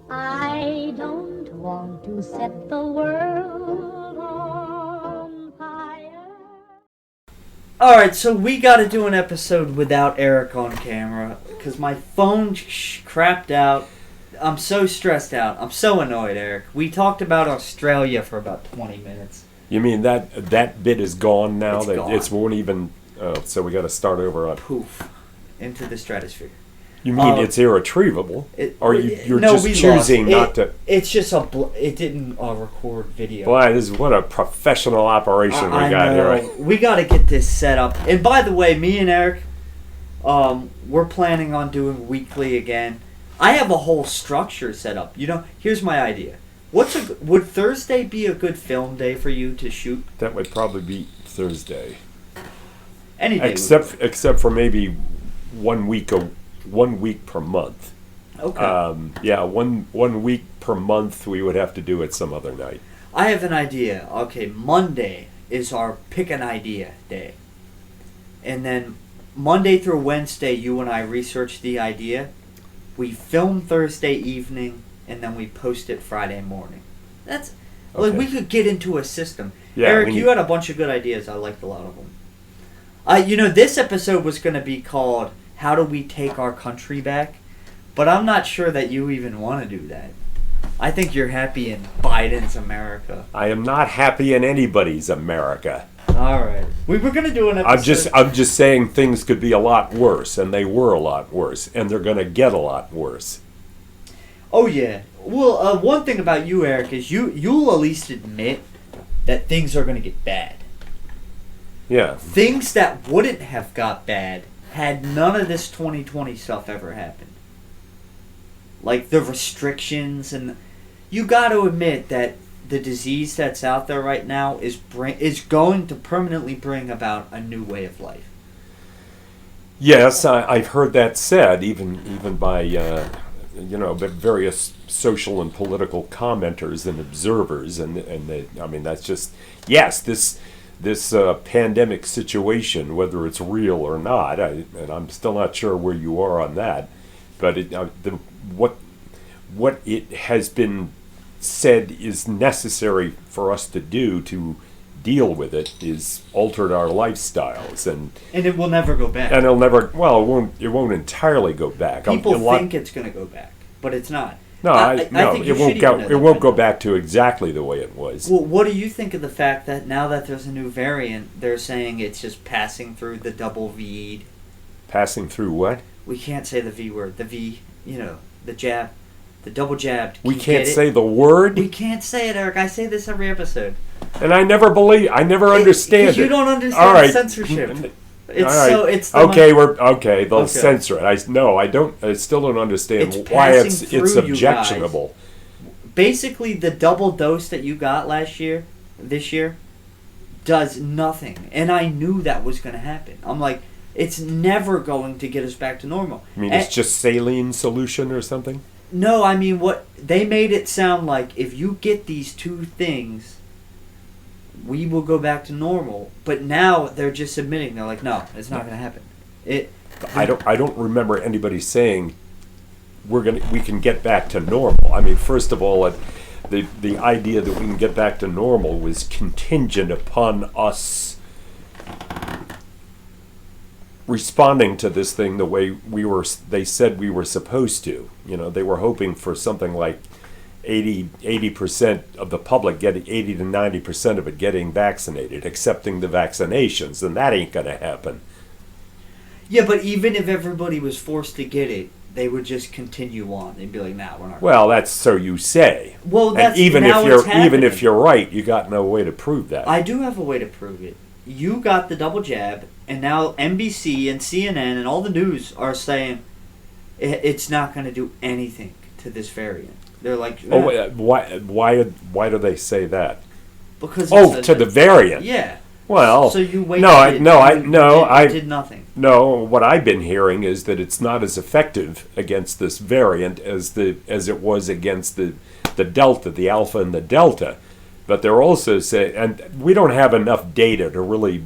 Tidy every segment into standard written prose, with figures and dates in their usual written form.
I don't want to set the world on fire. Alright, so we gotta do an episode without Eric on camera because my phone crapped out. I'm so stressed out. I'm so annoyed, Eric. We talked about Australia for about 20 minutes. You mean that bit is gone now? It's gone. It won't even. Oh, so we got to start over on. Poof. Into the stratosphere. You mean it's irretrievable? Or you're just choosing not to. It's just it didn't record video. Boy, what a professional operation we got here. We got to get this set up. And by the way, me and Eric, we're planning on doing weekly again. I have a whole structure set up. Here's my idea. Would Thursday be a good film day for you to shoot? That would probably be Thursday. Any day. Except for maybe 1 week per month. Okay. Yeah, one week per month. We would have to do it some other night. I have an idea. Okay, Monday is our pick an idea day, and then Monday through Wednesday, you and I research the idea. We film Thursday evening, and then we post it Friday morning. That's okay. Like we could get into a system. Yeah, Eric, you had a bunch of good ideas. I liked a lot of them. This episode was going to be called "How Do We Take Our Country Back?" But I'm not sure that you even want to do that. I think you're happy in Biden's America. I am not happy in anybody's America. All right. We were going to do an episode. I'm just saying things could be a lot worse, and they were a lot worse, and they're going to get a lot worse. Oh, yeah. Well, one thing about you, Eric, is you'll at least admit that things are going to get bad. Yeah. Things that wouldn't have got bad had none of this 2020 stuff ever happened. Like the restrictions, and you got to admit that the disease that's out there right now is going to permanently bring about a new way of life. Yes, I've heard that said, even by various social and political commenters and observers, and that's just yes, this pandemic situation, whether it's real or not, and I'm still not sure where you are on that, but what it has been said is necessary for us to do to deal with it is altered our lifestyles, and it will never go back. And it won't entirely go back. People think it's going to go back, but it's not. No, I think it won't go back to exactly the way it was. Well, what do you think of the fact that now that there's a new variant, they're saying it's just passing through the double V'd? Passing through what? We can't say the V word. The V, the jab. The double jabbed. We can't say the word? We can't say it, Eric. I say this every episode. And I never understand it. You don't understand censorship. They'll censor it. I don't. I still don't understand why it's objectionable. Basically, the double dose that you got this year, does nothing. And I knew that was going to happen. I'm like, it's never going to get us back to normal. You mean it's just saline solution or something? No, I mean, what they made it sound like, if you get these two things, we will go back to normal. But now they're just admitting, they're like, no, it's not going to happen. I don't remember anybody saying we can get back to normal. I mean, first of all, the idea that we can get back to normal was contingent upon us responding to this thing the way they said we were supposed to. They were hoping for something like 80% of the public getting 80 to 90% of it getting vaccinated, accepting the vaccinations, and that ain't going to happen. Yeah, but even if everybody was forced to get it, they would just continue on. They'd be like, "Nah, we're not." Well, that's so you say. Well, that's even even if you're right, you got no way to prove that. I do have a way to prove it. You got the double jab, and now NBC and CNN and all the news are saying it's not going to do anything to this variant. They're like, why do they say that? Because to the variant. Yeah. Well, so you waited. I did nothing. No, what I've been hearing is that it's not as effective against this variant as it was against the Delta, the Alpha and the Delta. But they're also saying, and we don't have enough data to really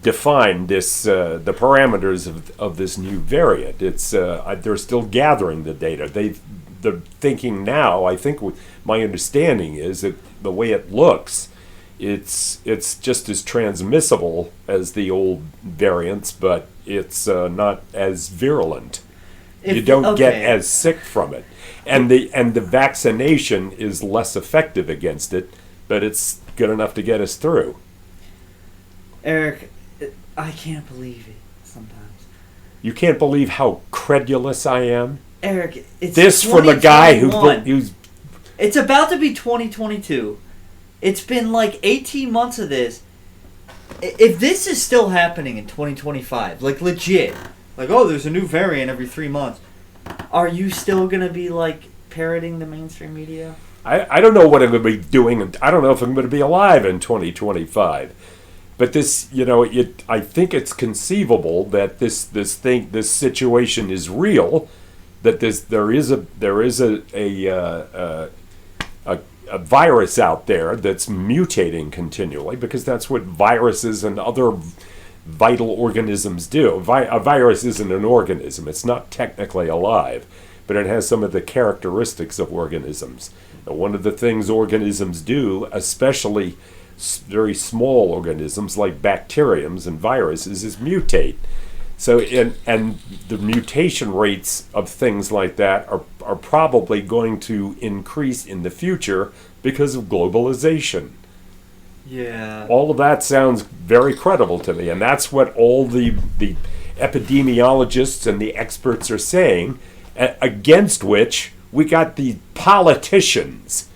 define this the parameters of this new variant. It's they're still gathering the data. They're thinking now. I think my understanding is that the way it looks, it's just as transmissible as the old variants, but it's not as virulent. You don't get as sick from it, and the vaccination is less effective against it, but it's good enough to get us through. Eric, I can't believe it sometimes. You can't believe how credulous I am. Eric, it's this from a guy who's. It's about to be 2022. It's been like 18 months of this. If this is still happening in 2025, like legit, like, oh, there's a new variant every 3 months, are you still going to be like parroting the mainstream media? I don't know what I'm going to be doing. I don't know if I'm going to be alive in 2025. But this, I think it's conceivable that this situation is real, that there is a virus out there that's mutating continually, because that's what viruses and other vital organisms do. A virus isn't an organism. It's not technically alive, but it has some of the characteristics of organisms. And one of the things organisms do, especially very small organisms like bacteriums and viruses, is mutate. So, and the mutation rates of things like that are probably going to increase in the future because of globalization. Yeah. All of that sounds very credible to me, and that's what all the epidemiologists and the experts are saying, against which we got the politicians,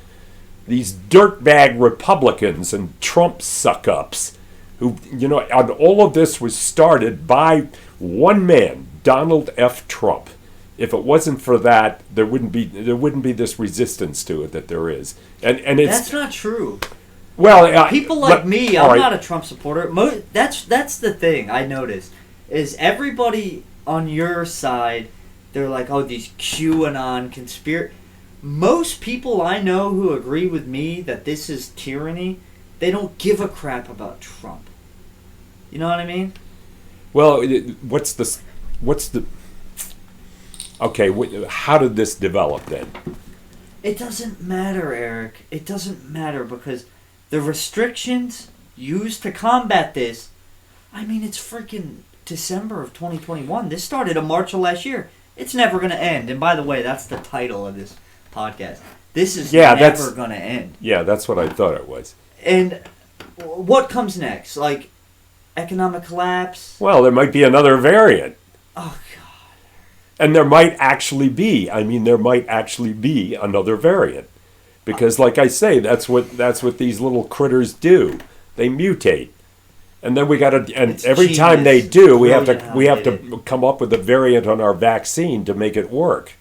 these dirtbag Republicans and Trump suck-ups, who, and all of this was started by one man, Donald F. Trump. If it wasn't for that, there wouldn't be this resistance to it that there is. And it's that's not true. Well, people like me, I'm not a Trump supporter. That's the thing I noticed is everybody on your side, they're like, oh, these QAnon conspiracy. Most people I know who agree with me that this is tyranny, they don't give a crap about Trump. You know what I mean? Well, okay, how did this develop then? It doesn't matter, Eric. It doesn't matter because the restrictions used to combat this, I mean, it's freaking December of 2021. This started in March of last year. It's never going to end. And by the way, that's the title of this podcast. This is never going to end. Yeah, that's what I thought it was. And what comes next? Like, economic collapse? Well, there might be another variant. Oh, God. And there might actually be another variant. Because, like I say, that's what these little critters do. They mutate. And then we got to, and every time they do, we have to come up with a variant on our vaccine to make it work.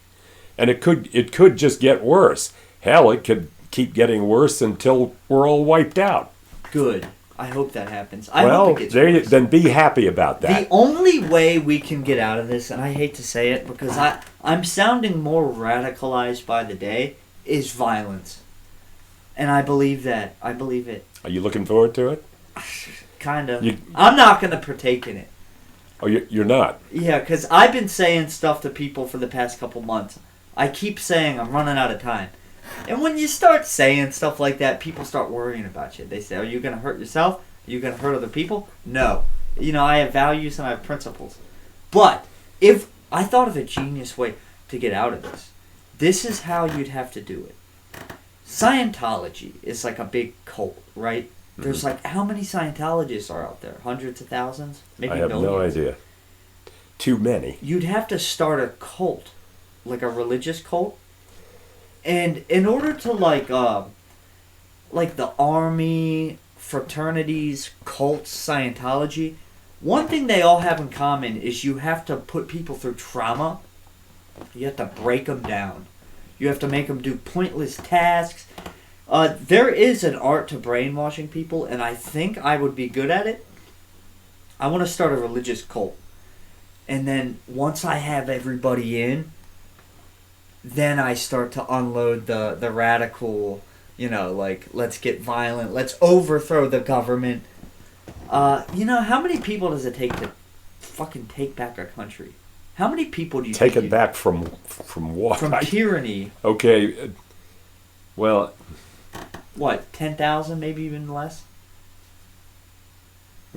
And it could just get worse. Hell, it could keep getting worse until we're all wiped out. Good. I hope that happens. I hope it gets worse. Then be happy about that. The only way we can get out of this, and I hate to say it because I'm sounding more radicalized by the day, is violence. And I believe that. I believe it. Are you looking forward to it? Kind of. I'm not going to partake in it. Oh, you're not? Yeah, because I've been saying stuff to people for the past couple months. I keep saying I'm running out of time. And when you start saying stuff like that, people start worrying about you. They say, are you going to hurt yourself? Are you going to hurt other people? No. I have values and I have principles. But if I thought of a genius way to get out of this, this is how you'd have to do it. Scientology is like a big cult, right? There's like, how many Scientologists are out there? Hundreds of thousands? Maybe I have millions? no idea. Too many. You'd have to start a cult, like a religious cult. And in order to like the army, fraternities, cults, Scientology, one thing they all have in common is you have to put people through trauma. You have to break them down. You have to make them do pointless tasks. There is an art to brainwashing people, and I think I would be good at it. I want to start a religious cult. And then once I have everybody in, then I start to unload the radical, like, let's get violent, let's overthrow the government. How many people does it take to fucking take back our country? How many people do you Take think it back from what? from tyranny? Okay, well, What, 10,000, maybe even less?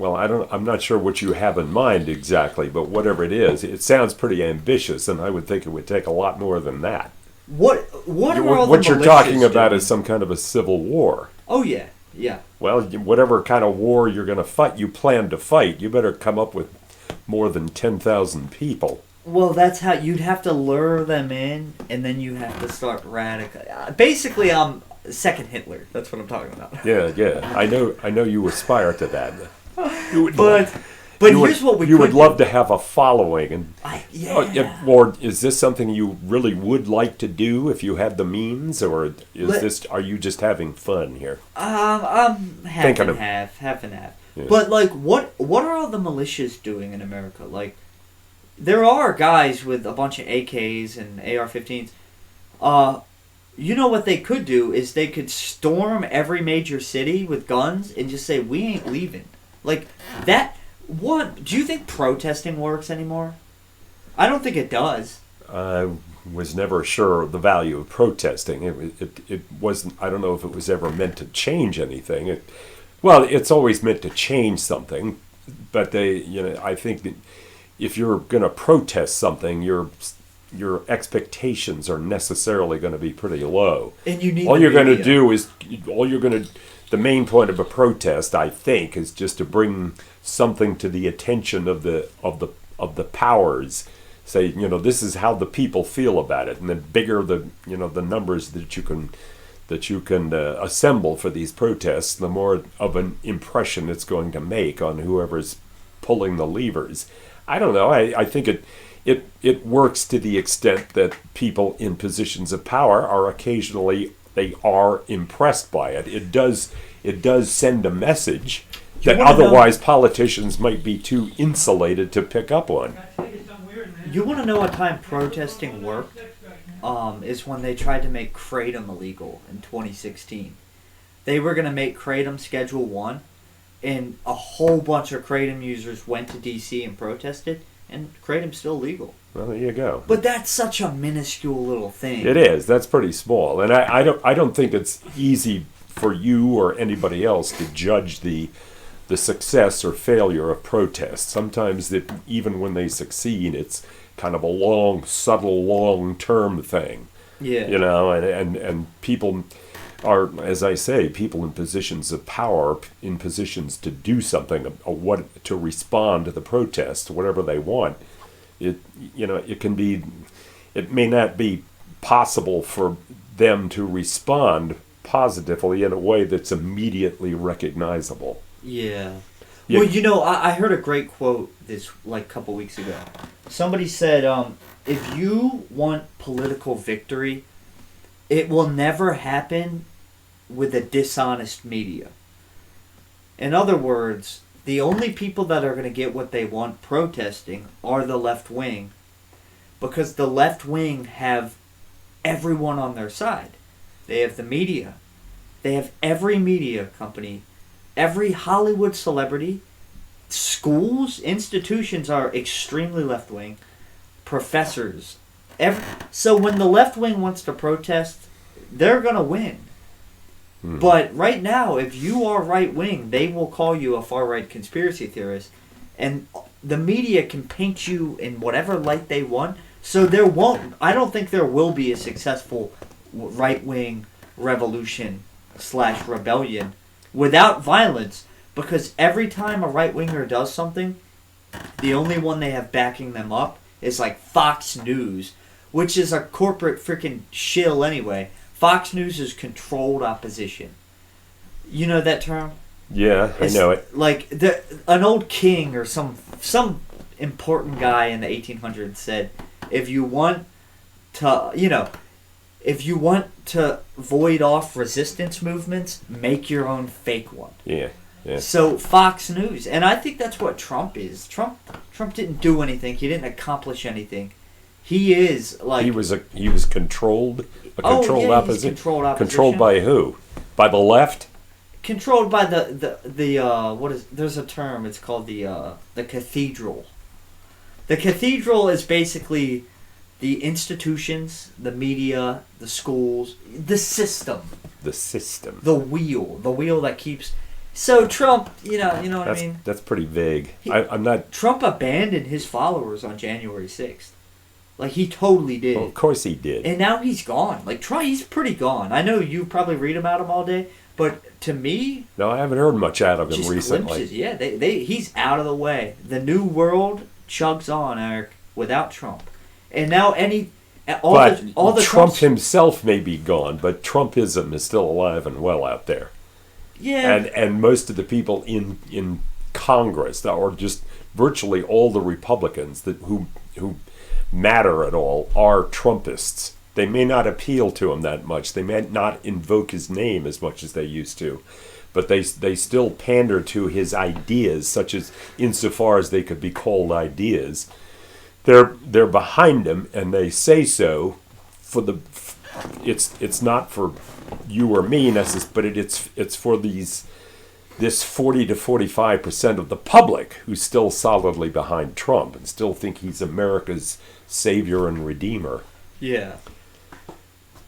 well, I'm not sure what you have in mind exactly, but whatever it is, it sounds pretty ambitious, and I would think it would take a lot more than that. What are all What the you're militias talking about doing? is some kind of a civil war. Oh yeah, yeah. Well, whatever kind of war you're going to fight, you plan to fight, you better come up with more than 10,000 people. Well, that's how you'd have to lure them in, and then you have to start radical. Basically, I'm second Hitler. That's what I'm talking about. Yeah. I know you aspire to that. You would But here's what we you could would love to have a following, and yeah. or is this something you really would like to do if you had the means, or are you just having fun here? I'm half Thinking and of- half and half. Yeah. But like, what are all the militias doing in America? Like, there are guys with a bunch of AKs and AR-15s. You know what they could do is they could storm every major city with guns and just say, we ain't leaving. Like that. What do you think protesting works anymore? I don't think it does. I was never sure of the value of protesting. It wasn't. I don't know if it was ever meant to change anything. Well, it's always meant to change something, but I think that if you're going to protest something, your expectations are necessarily going to be pretty low. And you need all the you're going to media. do is the main point of a protest, I think, is just to bring something to the attention of the powers. Say, this is how the people feel about it, and the bigger the numbers that you can assemble for these protests, the more of an impression it's going to make on whoever's pulling the levers. I don't know. I think it works to the extent that people in positions of power are occasionally impressed by it. It does send a message that otherwise politicians might be too insulated to pick up on. You want to know what time protesting worked? Is when they tried to make Kratom illegal in 2016. They were going to make Kratom Schedule 1, and a whole bunch of Kratom users went to D.C. and protested, and Kratom's still legal. Well, there you go. But that's such a minuscule little thing. It is. That's pretty small, and I don't think it's easy for you or anybody else to judge the success or failure of protests. Sometimes even when they succeed, it's kind of a subtle, long-term thing. Yeah. And people are, as I say, people in positions of power, in positions to do something, to respond to the protest, whatever they want. It may not be possible for them to respond positively in a way that's immediately recognizable. Yeah. Yeah. Well, I heard a great quote this couple weeks ago. Somebody said, if you want political victory, it will never happen with a dishonest media. In other words, the only people that are going to get what they want protesting are the left wing, because the left wing have everyone on their side. They have the media. They have every media company, every Hollywood celebrity. Schools, institutions are extremely left wing. Professors. So when the left wing wants to protest, they're going to win. But right now, if you are right wing, they will call you a far right conspiracy theorist, and the media can paint you in whatever light they want. So I don't think there will be a successful right wing revolution / rebellion without violence, because every time a right winger does something, the only one they have backing them up is like Fox News, which is a corporate freaking shill anyway. Fox News is controlled opposition. You know that term? Yeah, I know it. Like an old king or some important guy in the 1800s said, if you want to void off resistance movements, make your own fake one. Yeah. So Fox News, and I think that's what Trump is. Trump didn't do anything. He didn't accomplish anything. He is like he was controlled. A controlled opposition. Controlled opposition. Controlled by who? By the left? controlled by the what is, there's a term, it's called the cathedral. The cathedral is basically the institutions, the media, the schools, the system. The system. The wheel that keeps. So Trump, you know what I mean. That's pretty vague. I'm not. Trump abandoned his followers on January 6th. Like, he totally did. Well, of course he did. And now he's gone. Like, Trump, he's pretty gone. I know you probably read about him all day, but to me, no, I haven't heard much out of him just recently. glimpses. Yeah, he's out of the way. The new world chugs on, Eric, without Trump. And now all the Trump himself may be gone, but Trumpism is still alive and well out there. Yeah. And most of the people in Congress, or just virtually all the Republicans who matter at all, are Trumpists. They may not appeal to him that much. They may not invoke his name as much as they used to. But they still pander to his ideas, such as, insofar as they could be called ideas. They're behind him, and they say so for the. It's not for you or me necessarily, but it's for this 40 to 45% of the public who's still solidly behind Trump and still think he's America's savior and redeemer. Yeah.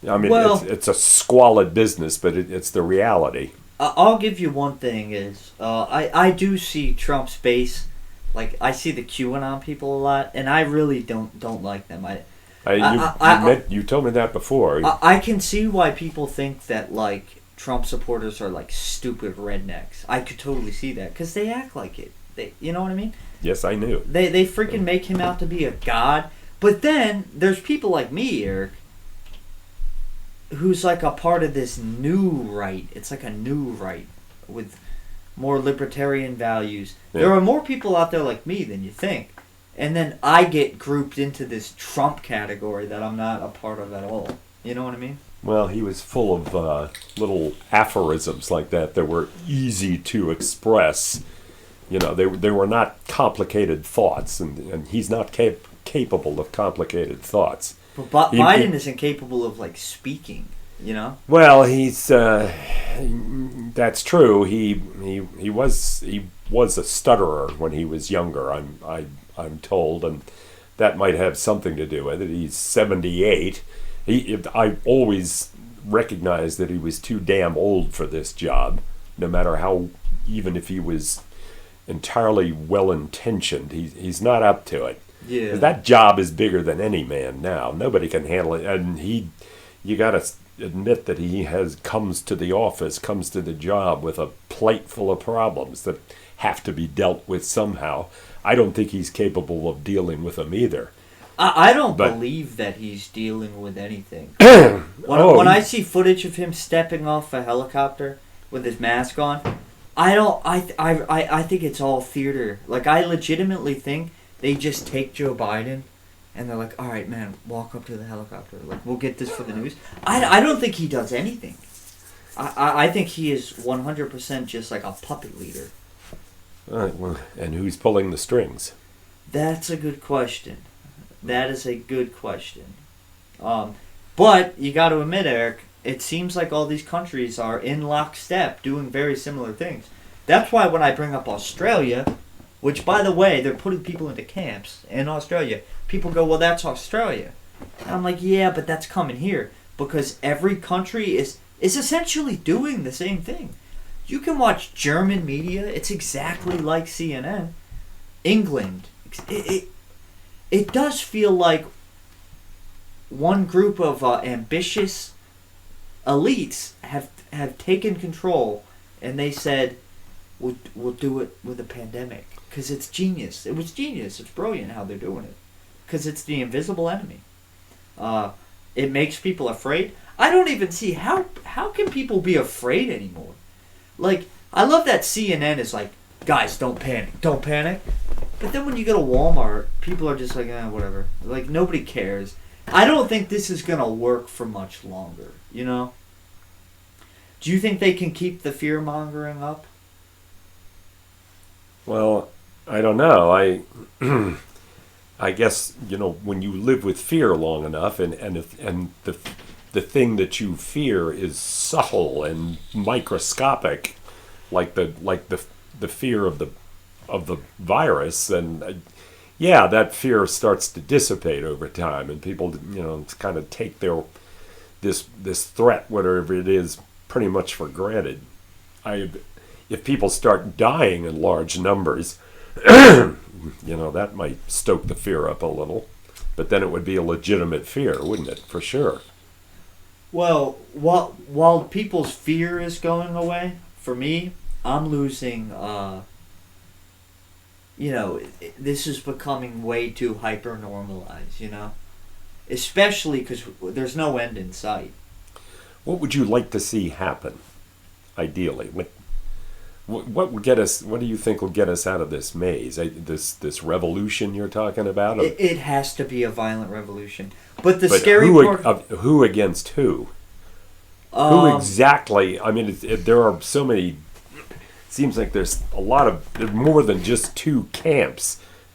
I mean, it's a squalid business, but it's the reality. I'll give you one thing is I do see Trump's base, like I see the QAnon people a lot, and I really don't like them. You told me that before. I can see why people think that like Trump supporters are like stupid rednecks. I could totally see that because they act like it. You know what I mean? Yes, I knew. They freaking make him out to be a god. But then there's people like me, Eric, who's like a part of this new right. It's like a new right with more libertarian values. Yeah. There are more people out there like me than you think. And then I get grouped into this Trump category that I'm not a part of at all. You know what I mean? Well, he was full of little aphorisms like that were easy to express. You know, they were not complicated thoughts, and he's not capable of complicated thoughts. But Biden isn't capable of like speaking, you know. Well, he's that's true. He was a stutterer when he was younger. I'm told, and that might have something to do with it. He's 78. I always recognized that he was too damn old for this job, no matter how, even if he was entirely well-intentioned, he's not up to it. Yeah. That job is bigger than any man now. Nobody can handle it, and you got to admit that he comes to the job with a plate full of problems that have to be dealt with somehow. I don't think he's capable of dealing with them either. I don't believe that he's dealing with anything. When I see footage of him stepping off a helicopter with his mask on, I think it's all theater. Like, I legitimately think they just take Joe Biden and they're like, all right, man, walk up to the helicopter. Like, we'll get this for the news. I don't think he does anything. I think he is 100% just like a puppet leader. All right, well, and who's pulling the strings? That's a good question. That is a good question. But you got to admit, Eric, it seems like all these countries are in lockstep doing very similar things. That's why when I bring up Australia, which, by the way, they're putting people into camps in Australia, people go, well, that's Australia. And I'm like, yeah, but that's coming here. Because every country is essentially doing the same thing. You can watch German media. It's exactly like CNN. England. It does feel like one group of ambitious elites have taken control, and they said, we'll do it with a pandemic. Because it's genius. It was genius. It's brilliant how they're doing it. Because it's the invisible enemy. It makes people afraid. I don't even see how can people be afraid anymore. Like, I love that CNN is like, guys, don't panic. Don't panic. But then when you go to Walmart, people are just like, whatever. Like, nobody cares. I don't think this is going to work for much longer, you know? Do you think they can keep the fear-mongering up? Well, I don't know. I guess, you know, when you live with fear long enough, and the thing that you fear is subtle and microscopic, like the fear of the virus, and yeah, that fear starts to dissipate over time, and people kind of take this threat, whatever it is, pretty much for granted. If people start dying in large numbers, that might stoke the fear up a little, but then it would be a legitimate fear, wouldn't it? For sure. Well, while people's fear is going away, for me, I'm losing. This is becoming way too hyper normalized. Especially because there's no end in sight. What would you like to see happen? Ideally, what would get us? What do you think will get us out of this maze? This revolution you're talking about? It has to be a violent revolution. But scary part... Who against who? Who exactly? I mean, there are so many... It seems like there's more than just two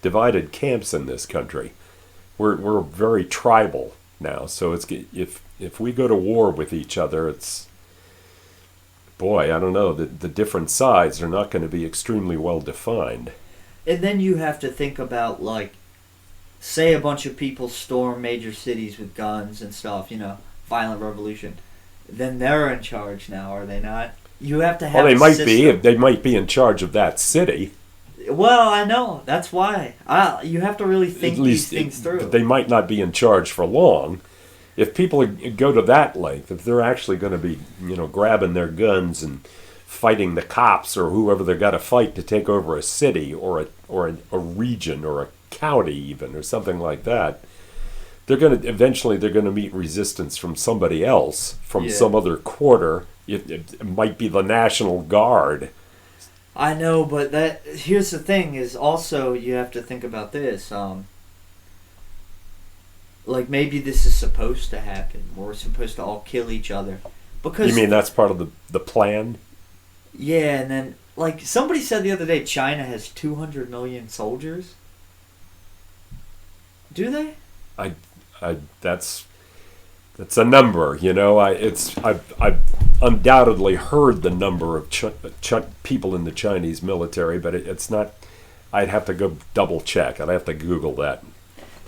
divided camps in this country. We're very tribal now, so if we go to war with each other, it's... Boy, I don't know. The different sides are not going to be extremely well defined. And then you have to think about, say a bunch of people storm major cities with guns and stuff, violent revolution. Then they're in charge now, are they not? You have to have they might be. They might be in charge of that city. Well, I know. That's why. You have to really think these things through. They might not be in charge for long. If people go to that length, if they're actually going to be, grabbing their guns and fighting the cops or whoever they've got to fight to take over a city or a region or a county even or something like that, they're going to meet resistance from somebody else, from some other quarter. It might be the National Guard. I know, but here's the thing: is also you have to think about this. Maybe this is supposed to happen. We're supposed to all kill each other. Because you mean that's part of the plan? Yeah, and then somebody said the other day, China has 200 million soldiers. Do they? That's a number. I've undoubtedly heard the number of people in the Chinese military, but it's not. I'd have to go double check. I'd have to Google that.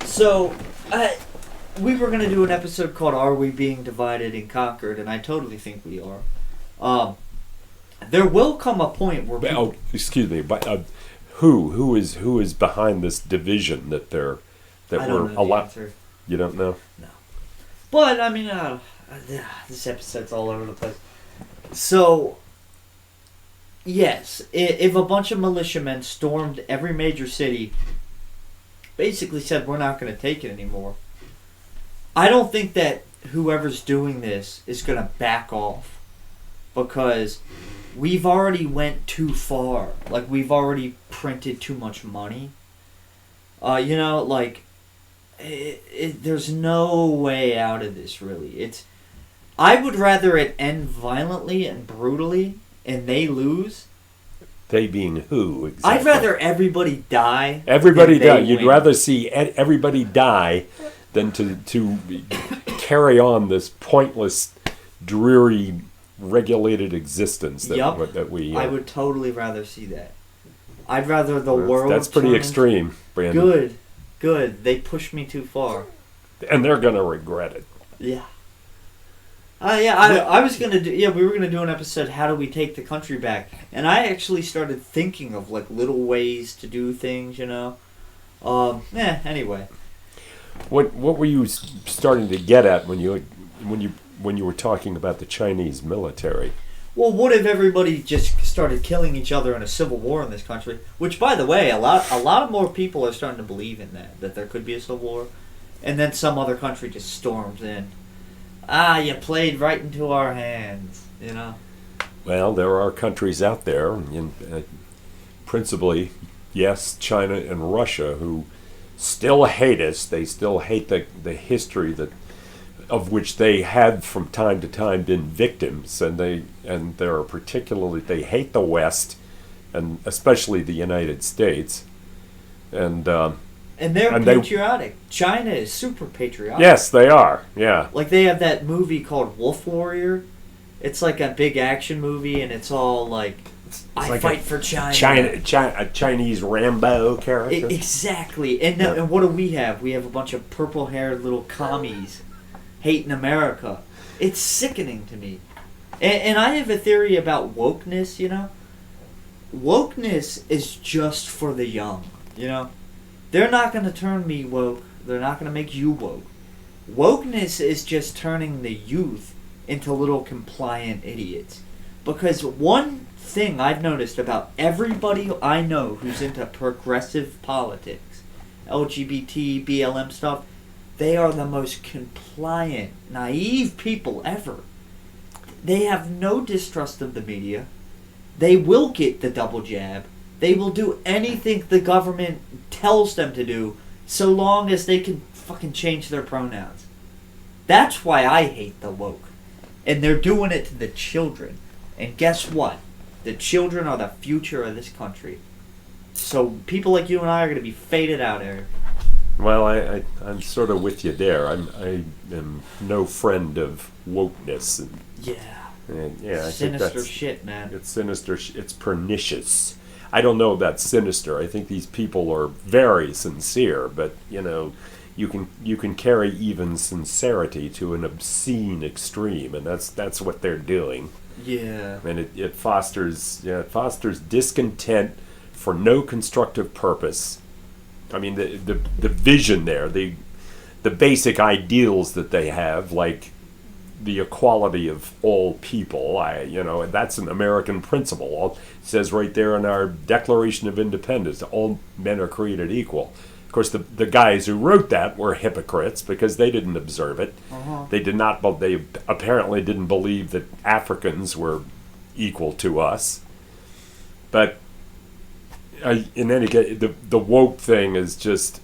So, we were going to do an episode called "Are We Being Divided and Conquered?" and I totally think we are. There will come a point where people... excuse me, but who is behind this division that I don't know the answer. You don't know? No. But I mean, this episode's all over the place. So, yes, if a bunch of militiamen stormed every major city, basically said we're not going to take it anymore, I don't think that whoever's doing this is going to back off, because we've already went too far. We've already printed too much money. There's no way out of this, really. I would rather it end violently and brutally and they lose. They being who, exactly? I'd rather everybody die. Everybody die. You'd rather see everybody die than to carry on this pointless, dreary, regulated existence that we... I would totally rather see that. I'd rather the world... That's pretty extreme, Brandon. Good. They pushed me too far. And they're going to regret it. Yeah. I was going to do... Yeah, we were going to do an episode, How Do We Take the Country Back? And I actually started thinking of, little ways to do things, Anyway. What were you starting to get at when you were talking about the Chinese military? Well, what if everybody just started killing each other in a civil war in this country? Which, by the way, a lot of more people are starting to believe in that there could be a civil war, and then some other country just storms in. You played right into our hands, Well, there are countries out there, principally, yes, China and Russia, who still hate us. They still hate the history of which they had from time to time been victims, and they are particularly, they hate the West, and especially the United States, and they're patriotic. China is super patriotic. Yes, they are. Yeah. They have that movie called Wolf Warrior. It's a big action movie, and it's all I like fight for China. A Chinese Rambo character. Exactly. And what do we have? We have a bunch of purple-haired little commies hating America. It's sickening to me. And I have a theory about wokeness, you know? Wokeness is just for the young, you know? They're not going to turn me woke. They're not going to make you woke. Wokeness is just turning the youth into little compliant idiots. Because one thing I've noticed about everybody I know who's into progressive politics, LGBT, BLM stuff, they are the most compliant, naive people ever. They have no distrust of the media. They will get the double jab. They will do anything the government tells them to do so long as they can fucking change their pronouns. That's why I hate the woke. And they're doing it to the children. And guess what? The children are the future of this country. So people like you and I are going to be faded out, Eric. Well, I'm sort of with you there. I am no friend of wokeness. Yeah. Yeah, I think sinister shit, man. It's sinister. It's pernicious. I don't know about sinister. I think these people are very sincere, but you know, you can carry even sincerity to an obscene extreme, and that's what they're doing. Yeah. And it fosters discontent for no constructive purpose. I mean, the vision there, the basic ideals that they have, like the equality of all people, that's an American principle. It says right there in our Declaration of Independence, all men are created equal. Of course, the guys who wrote that were hypocrites because they didn't observe it. Uh-huh. They apparently didn't believe that Africans were equal to us. But in any case, the woke thing is just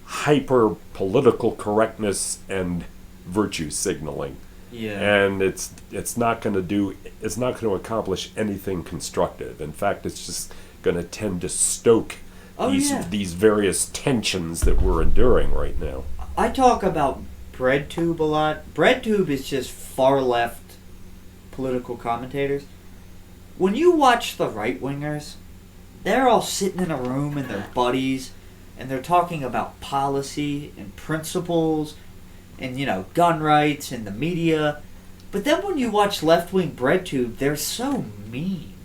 hyper political correctness and virtue signaling. Yeah. And it's not going to accomplish anything constructive. In fact, it's just going to tend to stoke these various tensions that we're enduring right now. I talk about BreadTube a lot. BreadTube is just far left political commentators. When you watch the right-wingers, they're all sitting in a room and they're buddies, and they're talking about policy and principles and, gun rights and the media. But then when you watch left-wing BreadTube, they're so mean.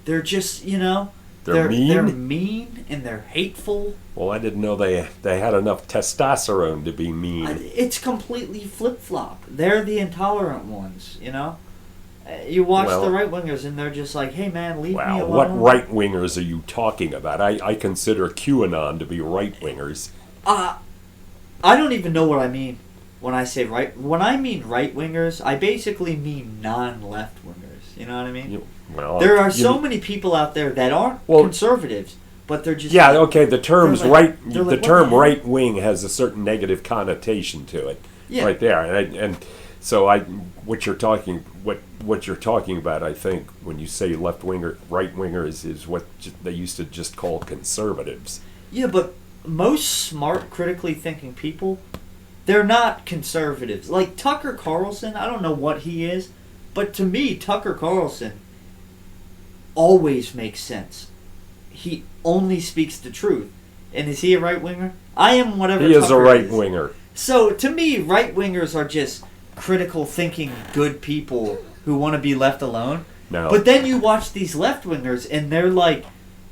They're just, They're mean? They're mean and they're hateful. Well, I didn't know they had enough testosterone to be mean. It's completely flip-flop. They're the intolerant ones, You watch the right-wingers and they're just like, hey man, leave me alone. What right-wingers are you talking about? I consider QAnon to be right-wingers. I don't even know what I mean when I say right. When I mean right-wingers, I basically mean non-left-wingers. You know what I mean? There are so many people out there that aren't conservatives, but they're just... Yeah, okay, the term right wing has a certain negative connotation to it. Yeah. Right there. And so what you're talking about, I think, when you say left-winger, right-wingers is what they used to just call conservatives. Yeah, but most smart, critically thinking people, they're not conservatives. Like Tucker Carlson, I don't know what he is, but to me, Tucker Carlson always makes sense. He only speaks the truth. And is he a right-winger? I am whatever He Tucker is a right-winger. So, to me, right-wingers are just critical thinking, good people who want to be left alone. No. But then you watch these left-wingers, and they're like,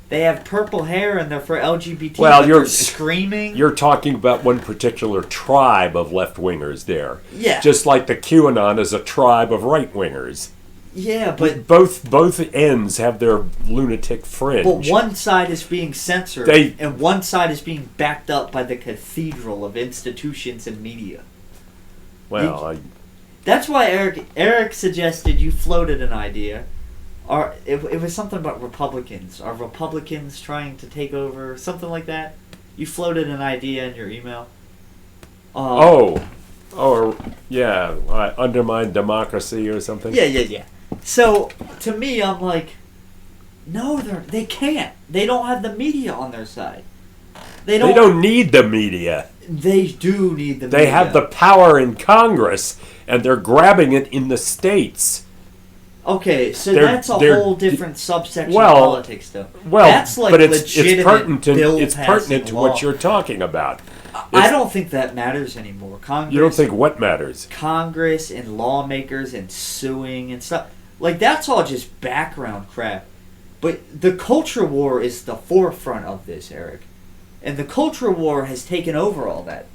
they have purple hair, and they're for LGBT, they're screaming. You're talking about one particular tribe of left-wingers there. Yeah. Just like the QAnon is a tribe of right-wingers. Yeah, but... Both ends have their lunatic fringe. But one side is being censored, and one side is being backed up by the cathedral of institutions and media. Well, that's why Eric suggested you floated an idea. It was something about Republicans. Are Republicans trying to take over? Something like that? You floated an idea in your email. Undermine democracy or something? Yeah. So, to me, I'm like, no, they can't. They don't have the media on their side. They don't need the media. They do need the media. They have the power in Congress, and they're grabbing it in the states. Okay, so They're- that's a they're- whole different subsection well, of politics, though. Well, that's like but it's legitimate pertinent bill it's passing pertinent to law. what you're talking about. I don't think that matters anymore. Congress, You don't think what matters? Congress and lawmakers and suing and stuff, like, that's all just background crap. But the culture war is the forefront of this, Eric. And the culture war has taken over all that.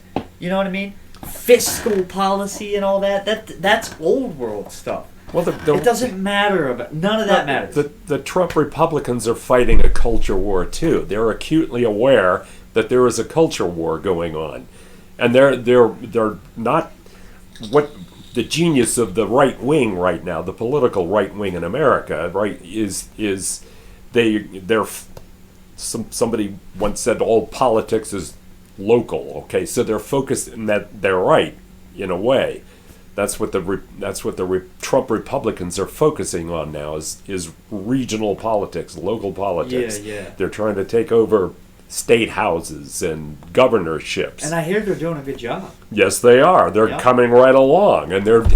You know what I mean? Fiscal policy and all that. That's old world stuff. Well, It doesn't matter about none of that matters. The Trump Republicans are fighting a culture war too. They're acutely aware that there is a culture war going on, and they're not what the genius of the right wing right now, the political right wing in America, right, is they're somebody once said all politics is local. Okay, so they're focused, and that they're right in a way. That's what the Trump Republicans are focusing on now is regional politics, local politics. Yeah. They're trying to take over state houses and governorships. And I hear they're doing a good job. Yes, they are. They're Yeah. coming right along, and they're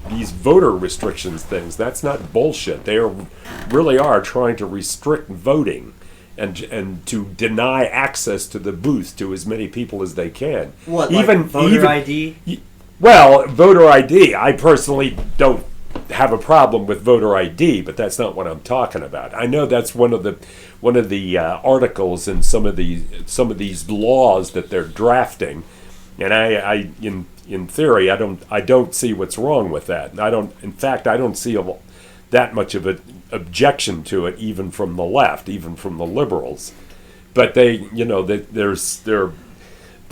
these voter restrictions things. That's not bullshit. They really are trying to restrict voting, and to deny access to the booth to as many people as they can. What, like voter ID? Well, voter ID. I personally don't have a problem with voter ID, but that's not what I'm talking about. I know that's one of the articles in some of these laws that they're drafting, and I in theory I don't see what's wrong with that. And in fact I don't see that much of an objection to it, even from the left, even from the liberals. But the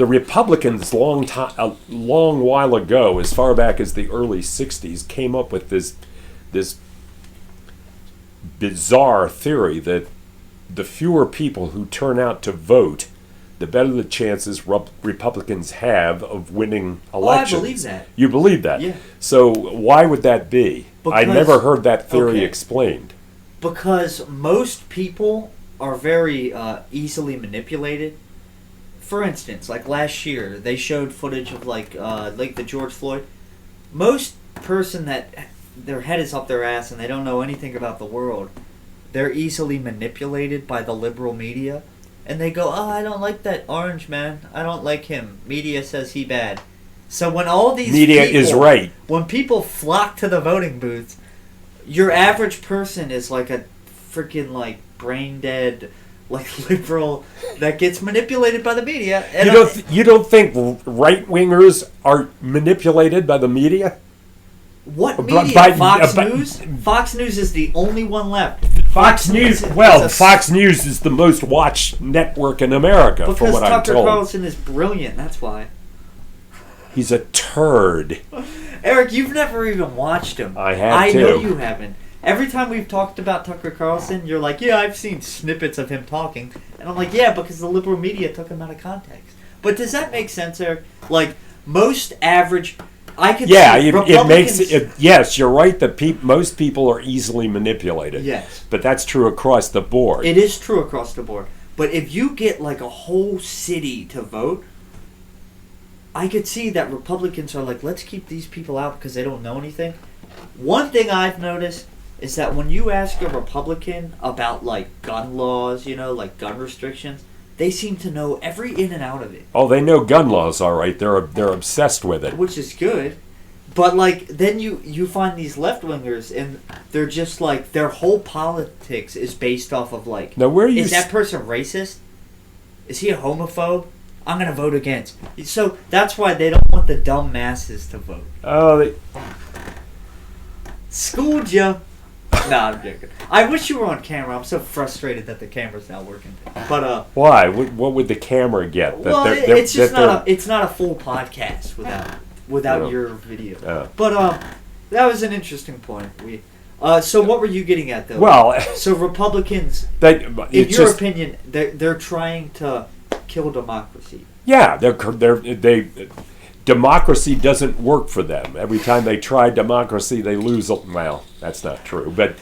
Republicans a long while ago, as far back as the early '60s, came up with this bizarre theory that the fewer people who turn out to vote, the better the chances Republicans have of winning elections. Oh, I believe that. You believe that? Yeah. So why would that be? I Because- never heard that theory okay. explained. Because most people are very easily manipulated. For instance, like last year, they showed footage of like the George Floyd. Most person that their head is up their ass and they don't know anything about the world, they're easily manipulated by the liberal media, and they go, "Oh, I don't like that orange man. I don't like him. Media says he bad." So when all these Media people, is right. when people flock to the voting booths, your average person is like a freaking like brain dead, like liberal that gets manipulated by the media. And You don't think right wingers are manipulated by the media? what media? Fox News. Fox News is the only one left. Fox News. Well, Fox News is the most watched network in America, because from what I'm Tucker told. Carlson is brilliant. That's why. He's a turd. Eric, you've never even watched him. I have I know too. you haven't. Every time we've talked about Tucker Carlson, you're like, "Yeah, I've seen snippets of him talking," and I'm like, "Yeah, because the liberal media took him out of context." But does that make sense, Eric? Like most average, I could Yeah, see it makes Republicans- it. Yes, you're right that most people are easily manipulated. Yes. But that's true across the board. It is true across the board. But if you get like a whole city to vote, I could see that Republicans are like, let's keep these people out because they don't know anything. One thing I've noticed is that when you ask a Republican about like gun laws, like gun restrictions, they seem to know every in and out of it, Oh, they know gun laws, all right. They're obsessed with it. which is good. But like then you find these left wingers and they're just like their whole politics is based off of like, Now, where you is that person racist? Is he a homophobe? I'm gonna vote against. So that's why they don't want the dumb masses to vote. Oh, Schooled ya. Nah, I'm joking. I wish you were on camera. I'm so frustrated that the camera's not working. But why? What would the camera get? well, it's just not a full podcast without Yeah. your video. Yeah. But that was an interesting point. So what were you getting at though? Well, so Republicans, in it's your just, opinion, they're trying to kill democracy. yeah, democracy doesn't work for them. Every time they try democracy, they lose. Well, that's not true, but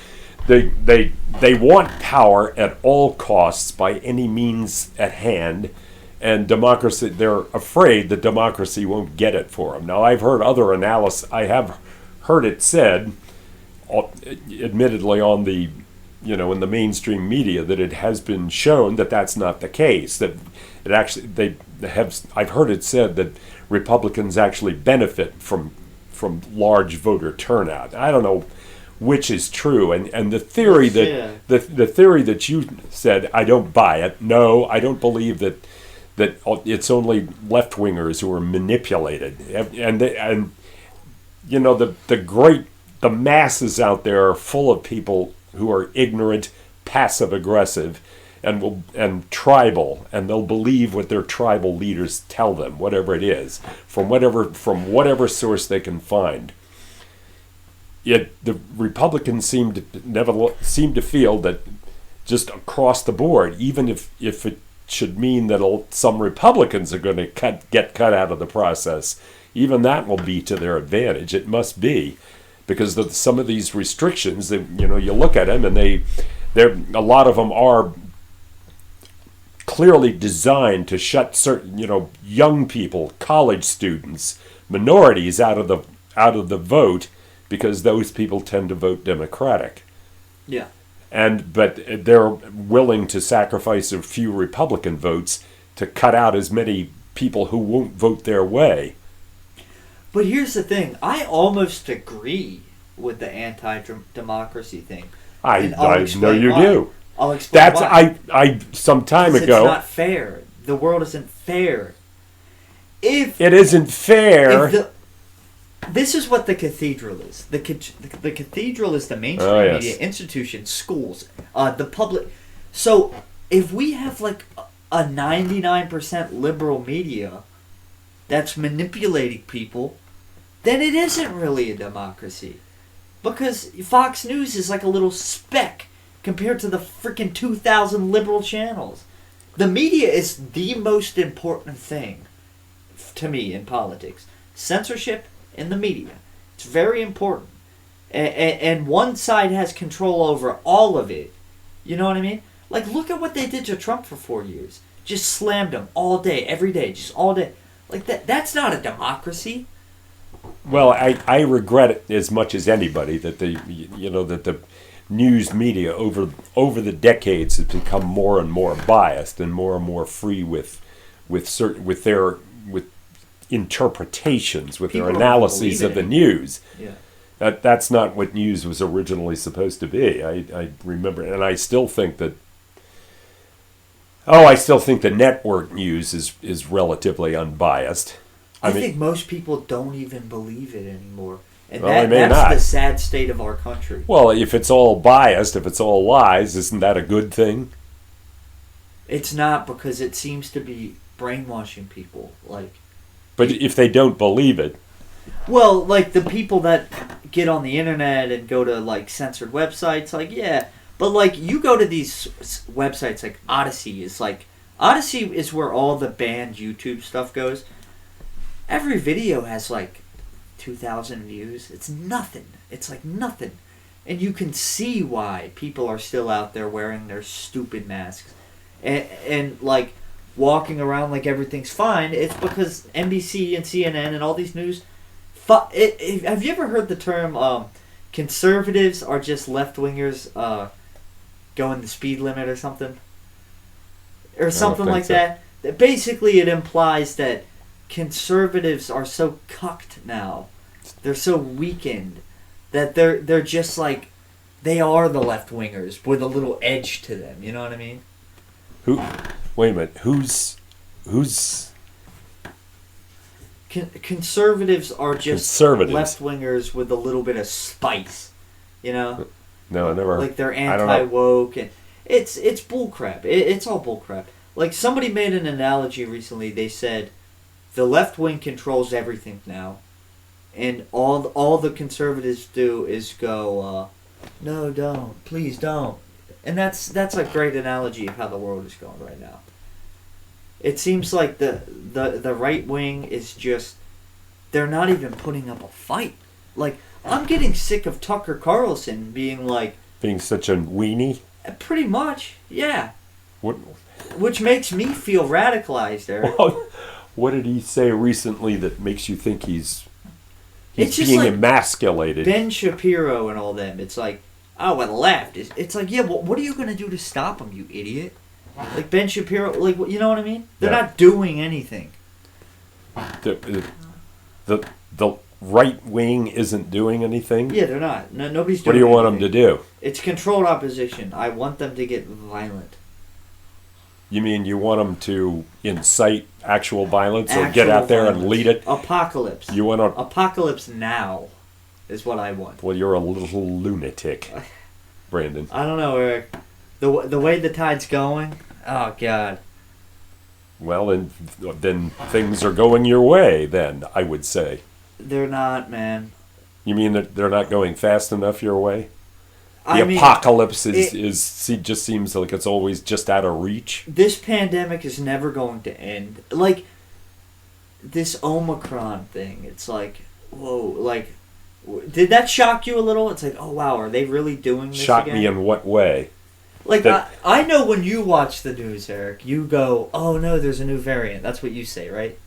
they want power at all costs by any means at hand, and democracy. They're afraid that democracy won't get it for them. Now, I've heard other analysis. I have heard it said admittedly on the, in the mainstream media, that it has been shown that that's not the case. That it actually, I've heard it said that Republicans actually benefit from large voter turnout. I don't know which is true, and the theory that the theory that you said, I don't buy it. No, I don't believe that it's only left wingers who are manipulated, and the masses out there are full of people who are ignorant, passive aggressive, and tribal, and they'll believe what their tribal leaders tell them, whatever it is, from whatever source they can find. Yet the Republicans seem to feel that just across the board, even if it should mean that some Republicans are going to get cut out of the process, even that will be to their advantage. It must be, because some of these restrictions, you look at them and a lot of them are clearly designed to shut certain, young people, college students, minorities out of the vote, because those people tend to vote Democratic. Yeah. But they're willing to sacrifice a few Republican votes to cut out as many people who won't vote their way. But here's the thing. I almost agree with the anti-democracy thing. I know you why. do. I'll explain why. I some time ago. It's not fair. The world isn't fair. If it isn't fair. This is what the cathedral is. The cathedral is the mainstream media institution, schools, the public. So if we have like a 99% liberal media that's manipulating people, then it isn't really a democracy. Because Fox News is like a little speck compared to the freaking 2,000 liberal channels. The media is the most important thing to me in politics. Censorship in the media. It's very important. And one side has control over all of it. You know what I mean? Like, look at what they did to Trump for 4 years. Just slammed him all day, every day, just all day. Like, that's not a democracy. Well, I regret it as much as anybody that the news media over the decades has become more and more biased and more free with their interpretations, with People their analyses of the news. Yeah. That's not what news was originally supposed to be. I remember, and I still think that. I still think the network news is relatively unbiased. I think most people don't even believe it anymore. And Well, that's the sad state of our country. Well, if it's all biased, if it's all lies, isn't that a good thing? It's not, because it seems to be brainwashing people. But if they don't believe it... Well, like the people that get on the internet and go to like censored websites, like, yeah. But like you go to these websites like Odyssey is where all the banned YouTube stuff goes. Every video has like 2,000 views. It's nothing. It's like nothing. And you can see why people are still out there wearing their stupid masks. And like walking around like everything's fine. It's because NBC and CNN and all these news... have you ever heard the term conservatives are just left-wingers going the speed limit or something? Or something like that? Basically, it implies that conservatives are so cucked now. They're so weakened that they're just like, they are the left-wingers with a little edge to them. You know what I mean? Wait a minute. Who's conservatives are just left-wingers with a little bit of spice, you know? No, I never. Like they're anti-woke, and it's bullcrap. It's all bullcrap. Like somebody made an analogy recently. They said the left wing controls everything now, and all the conservatives do is go, no, don't, please don't, and that's a great analogy of how the world is going right now. It seems like the right wing is just, they're not even putting up a fight. Like, I'm getting sick of Tucker Carlson being such a weenie. Pretty much, yeah. What? Which makes me feel radicalized, Eric. What did he say recently that makes you think he's He's It's just being like emasculated. Ben Shapiro and all them. It's like, oh, well, the left. It's like, yeah, well, what are you going to do to stop them, you idiot? Like Ben Shapiro, like, you know what I mean? They're Yeah. not doing anything. The right wing isn't doing anything. Yeah, they're not. No, nobody's doing What do you want them anything. to do? It's controlled opposition. I want them to get violent. You mean you want them to incite actual violence or Actual get out there and violence. lead it? Apocalypse. You want to? Apocalypse now is what I want. Well, you're a little lunatic, Brandon. I don't know, Eric. The way the tide's going, oh, God. Well, then things are going your way. Then I would say. They're not, man. You mean that they're not going fast enough your way? The I mean, apocalypse just seems like it's always just out of reach. this pandemic is never going to end. Like, this Omicron thing, it's like, whoa, like, did that shock you a little? It's like, oh, wow, are they really doing this Shock again? me in what way? Like, that- I know when you watch the news, Eric, you go, oh, no, there's a new variant. That's what you say, right?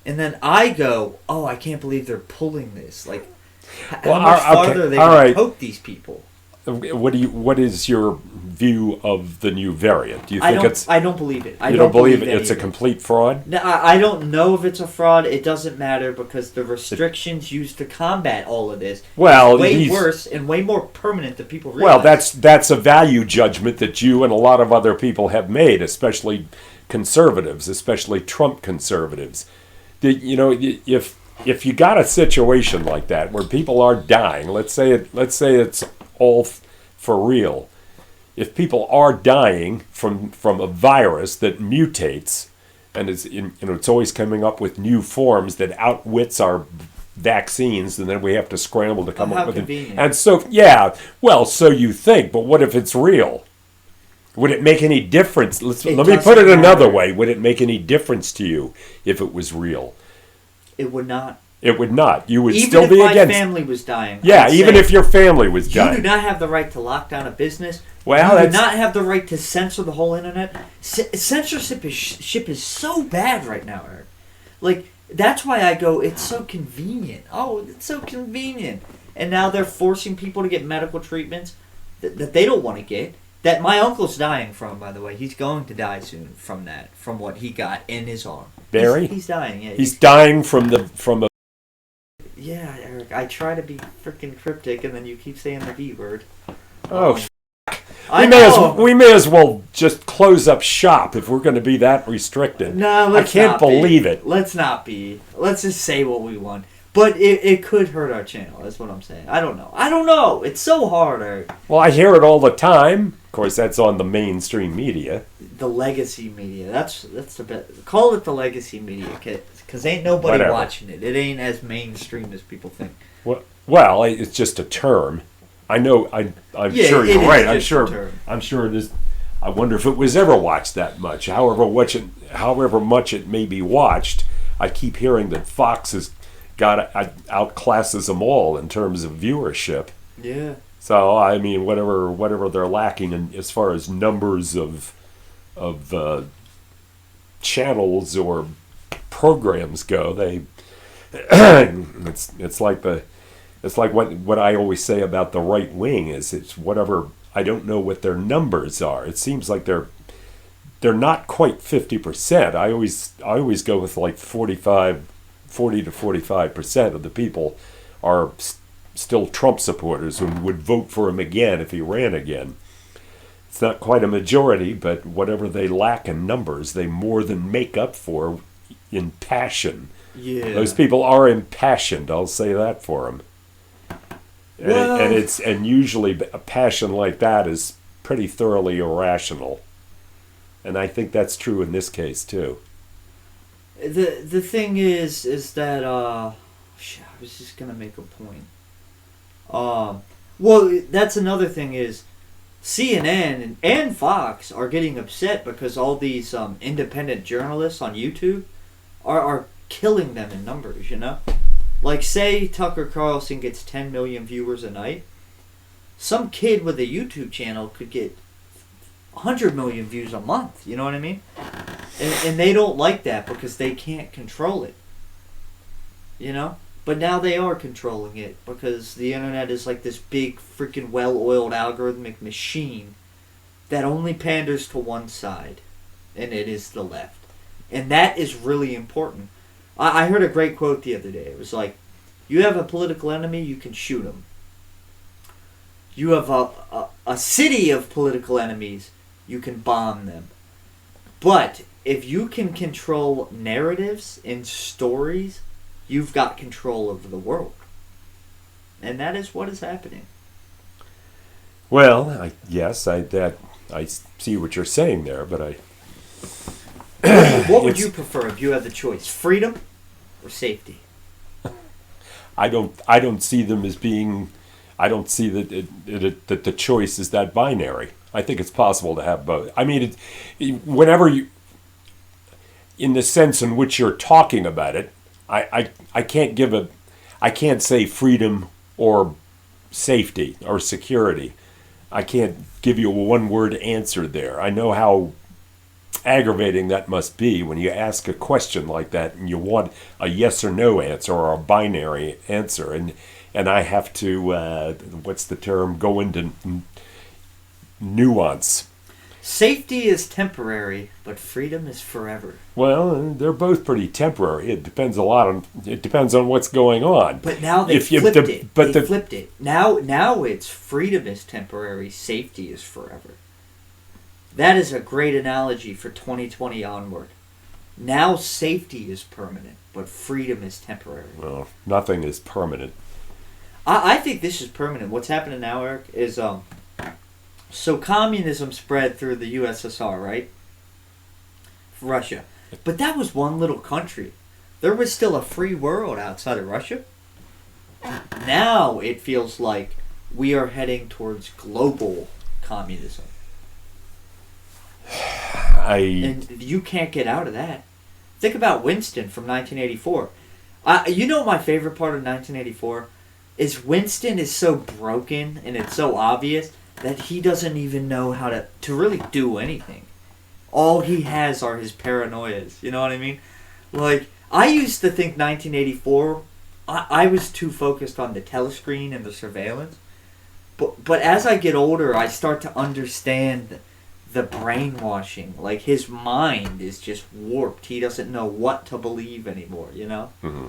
And then I go, oh, I can't believe they're pulling this. Like, how Well, much okay, farther are they all going right. to poke these people? What is your view of the new variant? Do you think I don't believe it. I you don't believe any it's a of it. complete fraud? No, I don't know if it's a fraud. It doesn't matter because the restrictions used to combat all of this Well, is way these- worse and way more permanent than people Well, realize. that's a value judgment that you and a lot of other people have made, especially conservatives, especially Trump conservatives. If you got a situation like that where people are dying, let's say it's all for real. If people are dying from a virus that mutates, and it's always coming up with new forms that outwits our vaccines, and then we have to scramble to come how up with convenient. it. And so, yeah, well, so you think, but what if it's real? Would it make any difference? Let me put doesn't it another matter. way. Would it make any difference to you if it was real? It would not. It would not. You would Even still if be my against. family was dying. Yeah, I'd even say, if your family was you dying. do not have the right to lock down a business. Well, you do that's- not have the right to censor the whole internet. Censorship is so bad right now, Eric. Like, that's why I go, it's so convenient. Oh, it's so convenient. And now they're forcing people to get medical treatments that they don't want to get. That my uncle's dying from, by the way. He's going to die soon from that, from what he got in his arm. Barry? He's dying, yeah. He's dying from a. Yeah, Eric, I try to be freaking cryptic, and then you keep saying the V word. Oh, I we may as well just close up shop if we're going to be that restricted. No, I let's can't not believe be. it. Let's not be. Let's just say what we want. But it could hurt our channel. That's what I'm saying. I don't know. It's so hard, Eric. Well, I hear it all the time. Of course, that's on the mainstream media. The legacy media. That's the best. Call it the legacy media, because ain't nobody Whatever. watching it. It ain't as mainstream as people think. Well, it's just a term. I know. I'm Yeah, sure it you're is right. I'm just a sure. term. I'm sure it is. I wonder if it was ever watched that much. However much it may be watched, I keep hearing that Fox has outclasses them all in terms of viewership. Yeah. So I mean, whatever they're lacking in as far as numbers of channels or programs go, it's like what I always say about the right wing is it's whatever. I don't know what their numbers are. It seems like they're not quite 50%. I always go with like 40 to 45% of the people are still Trump supporters who would vote for him again if he ran again. It's not quite a majority, but whatever they lack in numbers, they more than make up for in passion. Yeah. Those people are impassioned. I'll say that for them. And usually a passion like that is pretty thoroughly irrational, and I think that's true in this case too. The thing is that I was just gonna make a point. Well, that's another thing is CNN and Fox are getting upset because all these independent journalists on YouTube are killing them in numbers, you know? Like, say Tucker Carlson gets 10 million viewers a night. Some kid with a YouTube channel could get 100 million views a month, you know what I mean? And they don't like that because they can't control it. You know? But now they are controlling it because the internet is like this big freaking well-oiled algorithmic machine that only panders to one side, and it is the left. And that is really important. I heard a great quote the other day. It was like, you have a political enemy, you can shoot him. You have a city of political enemies, you can bomb them. But if you can control narratives and stories, you've got control over the world. And that is what is happening. Well, I see what you're saying there, but What would you prefer if you had the choice? Freedom or safety? I don't see them as being. I don't see that the choice is that binary. I think it's possible to have both. I mean, whenever you, in the sense in which you're talking about it, I can't say freedom or safety or security. I can't give you a one-word answer there. I know how aggravating that must be when you ask a question like that and you want a yes or no answer or a binary answer, and I have to what's the term, go into nuance. Safety is temporary, but freedom is forever. Well, they're both pretty temporary. It depends on what's going on. But now they flipped it. Now it's freedom is temporary, safety is forever. That is a great analogy for 2020 onward. Now safety is permanent, but freedom is temporary. Well, nothing is permanent. I think this is permanent. What's happening now, Eric, is so communism spread through the USSR, right? Russia. But that was one little country. There was still a free world outside of Russia. Now it feels like we are heading towards global communism. And you can't get out of that. Think about Winston from 1984. You know my favorite part of 1984? Is Winston is so broken and it's so obvious that he doesn't even know how to really do anything. All he has are his paranoias. You know what I mean? Like, I used to think 1984, I was too focused on the telescreen and the surveillance. But as I get older, I start to understand the brainwashing. Like, his mind is just warped. He doesn't know what to believe anymore, you know? Mm-hmm.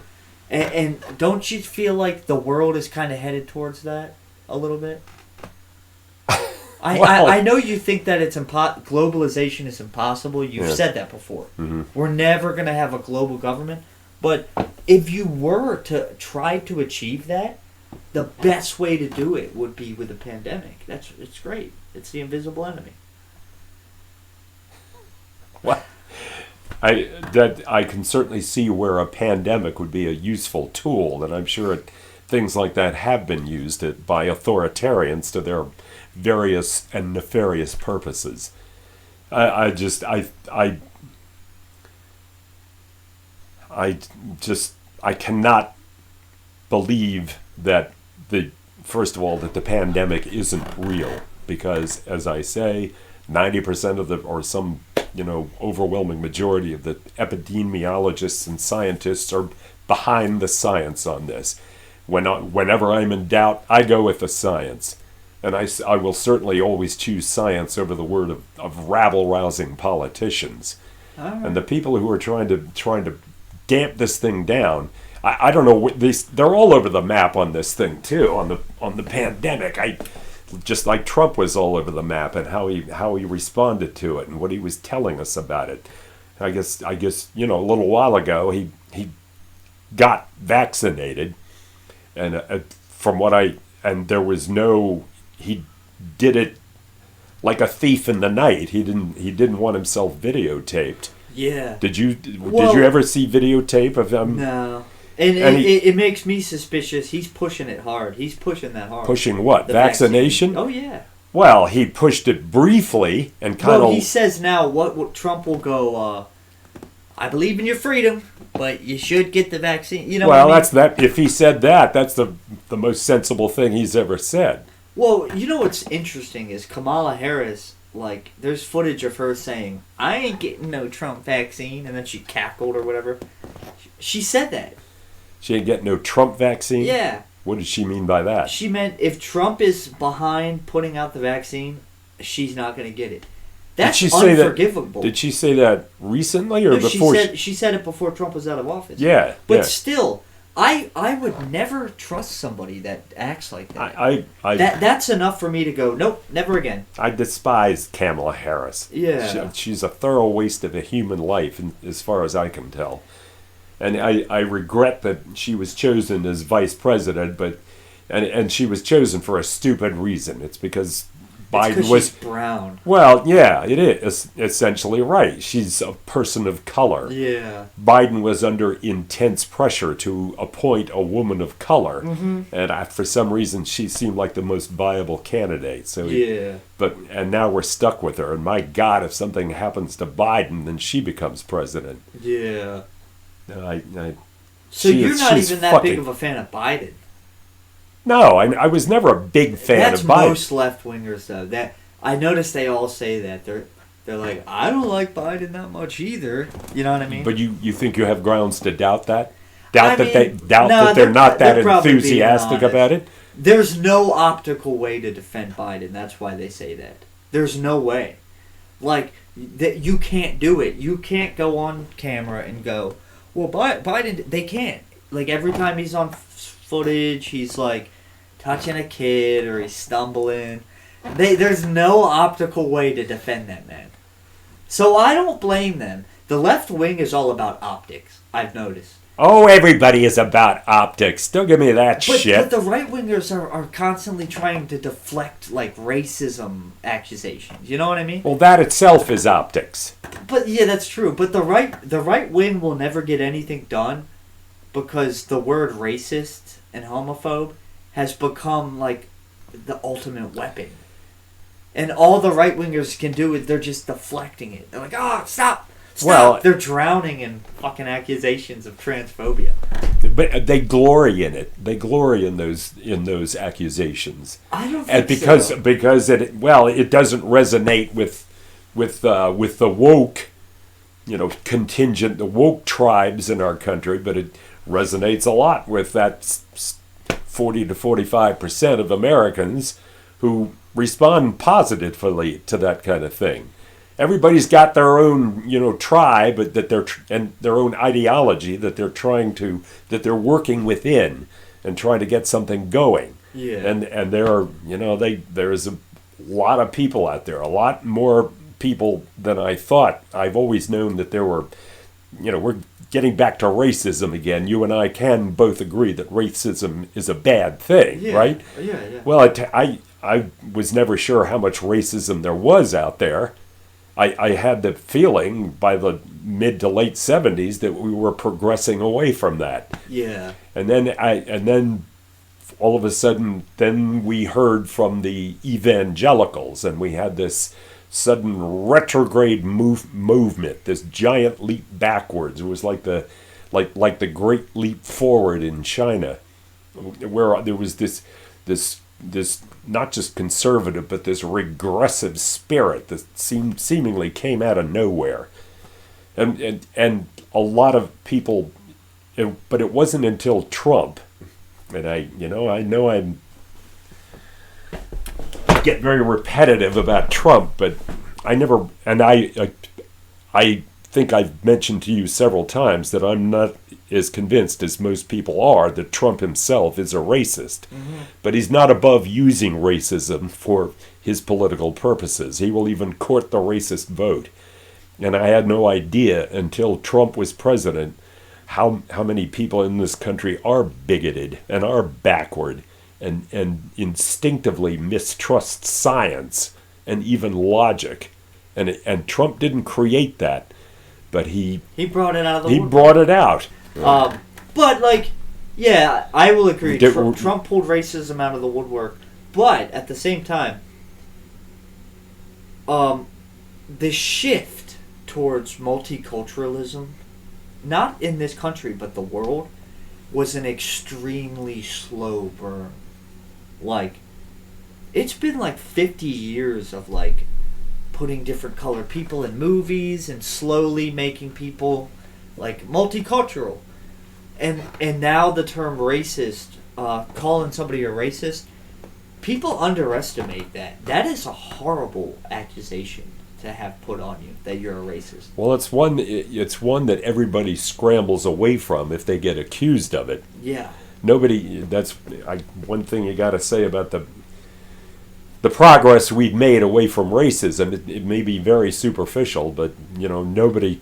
And don't you feel like the world is kind of headed towards that a little bit? I know you think that it's globalization is impossible. You've said that before. Mm-hmm. We're never going to have a global government. But if you were to try to achieve that, the best way to do it would be with a pandemic. It's great. It's the invisible enemy. Well, I can certainly see where a pandemic would be a useful tool, and I'm sure things like that have been used by authoritarians to their various and nefarious purposes. I cannot believe that first of all, that the pandemic isn't real, because, as I say, 90% or some overwhelming majority of the epidemiologists and scientists are behind the science on this. Whenever I'm in doubt, I go with the science. And I will certainly always choose science over the word of rabble-rousing politicians. Right. And the people who are trying to damp this thing down, I don't know. They're all over the map on this thing too. On the pandemic, just like Trump was all over the map, and how he responded to it and what he was telling us about it. I guess a little while ago he got vaccinated, and there was no. He did it like a thief in the night. He didn't want himself videotaped. Yeah. Did you ever see videotape of him? No. And it makes me suspicious. He's pushing it hard. He's pushing that hard. Pushing what? The Vaccination? Vaccine. Oh, yeah. Well, he pushed it briefly and kind of... Well, he says now what Trump will go, I believe in your freedom, but you should get the vaccine. You know well, what I mean? that's that. If he said that, that's the most sensible thing he's ever said. Well, you know what's interesting is Kamala Harris, like, there's footage of her saying, I ain't getting no Trump vaccine, and then she cackled or whatever. She said that. She ain't getting no Trump vaccine? Yeah. What did she mean by that? She meant if Trump is behind putting out the vaccine, she's not going to get it. That's did she say unforgivable. Did she say that recently or No, before? She said it before Trump was out of office. Yeah. But yeah. still, I would never trust somebody that acts like that. That's enough for me to go, nope, never again. I despise Kamala Harris. Yeah. She's a thorough waste of a human life, as far as I can tell. And I regret that she was chosen as vice president, and she was chosen for a stupid reason. It's because Biden was she's brown. Well, yeah, it is essentially right. She's a person of color. Yeah. Biden was under intense pressure to appoint a woman of color, and for some reason she seemed like the most viable candidate. So and now we're stuck with her. And my God, if something happens to Biden, then she becomes president. Yeah. So you're not even that big of a fan of Biden? No, I was never a big fan of Biden. That's most left-wingers, though. That I noticed they all say that. They're like, I don't like Biden that much either. You know what I mean? But you think you have grounds to doubt that? That They're not that enthusiastic about it? There's no optical way to defend Biden. That's why they say that. There's no way. Like, that you can't do it. You can't go on camera and go, well, Biden, they can't. Like, every time he's on footage, he's like touching a kid or he's stumbling. There's no optical way to defend that man. So I don't blame them. The left wing is all about optics, I've noticed. Oh, everybody is about optics. Don't give me that shit. But the right wingers are constantly trying to deflect like racism accusations. You know what I mean? Well, that itself is optics. But yeah, that's true. But the right wing will never get anything done because the word racist and homophobe has become like the ultimate weapon. And all the right wingers can do is they're just deflecting it. They're like, oh, stop. Well, they're drowning in fucking accusations of transphobia. But they glory in it. They glory in those accusations. I don't think and because it doesn't resonate with the woke, contingent, the woke tribes in our country, but it resonates a lot with that 40 to 45% of Americans who respond positively to that kind of thing. Everybody's got their own, tribe, but and their own ideology that they're working within and trying to get something going. Yeah. And there are, there's a lot of people out there, a lot more people than I thought. I've always known that there were, we're getting back to racism again. You and I can both agree that racism is a bad thing, right? Yeah. Well, I was never sure how much racism there was out there. I had the feeling by the mid to late 70s that we were progressing away from that. Yeah. And then all of a sudden, then we heard from the evangelicals, and we had this sudden retrograde movement, this giant leap backwards. It was like the Great Leap Forward in China, where there was this not just conservative, but this regressive spirit that seemingly came out of nowhere, and a lot of people. But it wasn't until Trump, and I know I'm get very repetitive about Trump, but I never, and I think I've mentioned to you several times that I'm not as convinced as most people are that Trump himself is a racist. Mm-hmm. But he's not above using racism for his political purposes. He will even court the racist vote. And I had no idea until Trump was president how many people in this country are bigoted and are backward and instinctively mistrust science and even logic. And Trump didn't create that, but he brought it out of the woodwork. He brought it out. But I will agree. Trump pulled racism out of the woodwork, but at the same time, the shift towards multiculturalism, not in this country but the world, was an extremely slow burn. It's been 50 years of putting different colored people in movies and slowly making people multicultural. And now the term racist, calling somebody a racist, people underestimate that. That is a horrible accusation to have put on you, that you're a racist. Well, it's one that everybody scrambles away from if they get accused of it. Yeah. Nobody. One thing you got to say about the progress we've made away from racism. It may be very superficial, but nobody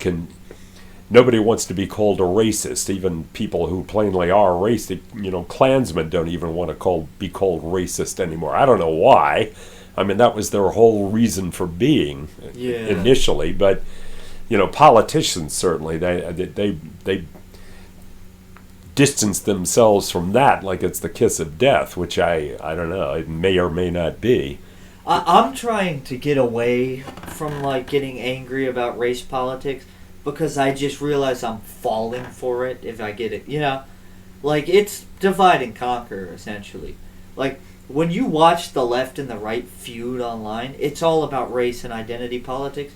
wants to be called a racist. Even people who plainly are racist, Klansmen don't even want to be called racist anymore. I don't know why. I mean, that was their whole reason for being initially. But politicians certainly they distance themselves from that like it's the kiss of death, which I don't know. It may or may not be. I'm trying to get away from getting angry about race politics, because I just realize I'm falling for it if I get it. It's divide and conquer, essentially. When you watch the left and the right feud online, it's all about race and identity politics.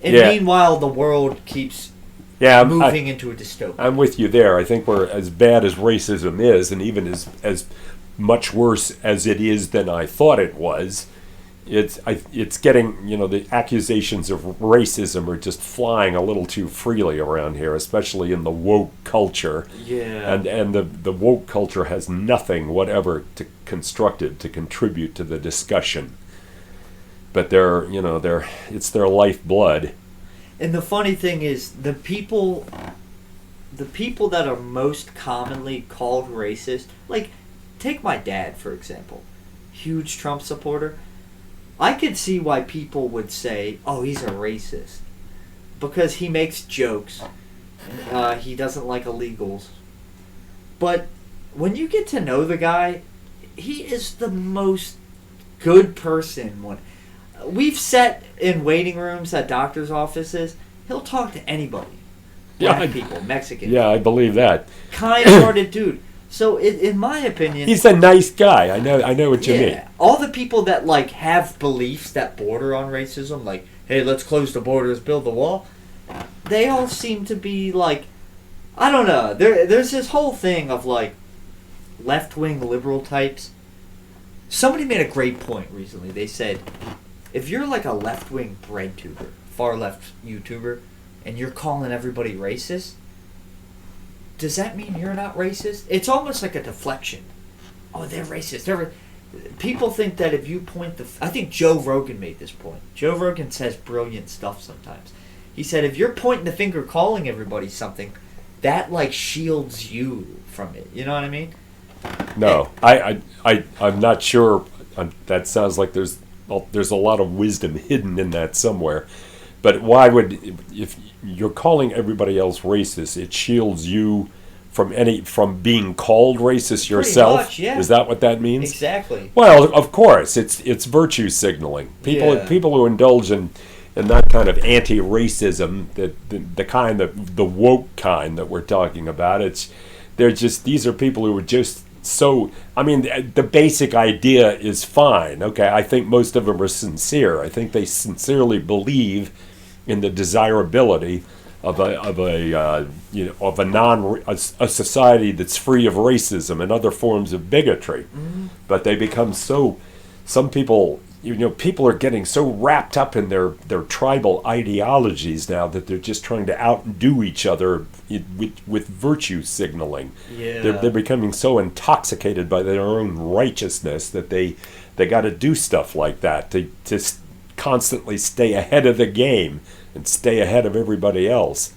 And meanwhile, the world keeps moving into a dystopia. I'm with you there. I think we're as bad as racism is, and even as much worse as it is than I thought it was. It's getting, the accusations of racism are just flying a little too freely around here, especially in the woke culture. Yeah. And the woke culture has nothing whatever constructive to contribute to the discussion. But it's their lifeblood. And the funny thing is, the people that are most commonly called racist, take my dad, for example. Huge Trump supporter. I could see why people would say, oh, he's a racist. Because he makes jokes. He doesn't like illegals. But when you get to know the guy, he is the most good person. We've sat in waiting rooms at doctor's offices. He'll talk to anybody. Black people, Mexican. Yeah, I believe that. Kind-hearted dude. So, in my opinion, he's a nice guy. I know what you mean. All the people that have beliefs that border on racism, hey, let's close the borders, build the wall, they all seem to be I don't know. There's this whole thing of left-wing liberal types. Somebody made a great point recently. They said, if you're a left-wing bread tuber, far left YouTuber, and you're calling everybody racist, does that mean you're not racist? It's almost like a deflection. Oh, they're racist. People think that if you point I think Joe Rogan made this point. Joe Rogan says brilliant stuff sometimes. He said, if you're pointing the finger calling everybody something, that shields you from it. You know what I mean? No, I'm not sure. That sounds like there's a lot of wisdom hidden in that somewhere. But why if you're calling everybody else racist, it shields you from being called racist yourself? Pretty much, yeah. Is that what that means? Exactly. Well, of course, it's virtue signaling. People who indulge in that kind of anti-racism, the woke kind that we're talking about, these are people who are just so. I mean, the basic idea is fine. Okay, I think most of them are sincere. I think they sincerely believe in the desirability of a society that's free of racism and other forms of bigotry. Mm-hmm. But they become some people, people are getting so wrapped up in their tribal ideologies now that they're just trying to outdo each other with virtue signaling. Yeah. They're becoming so intoxicated by their own righteousness that they got to do stuff like that to constantly stay ahead of the game and stay ahead of everybody else.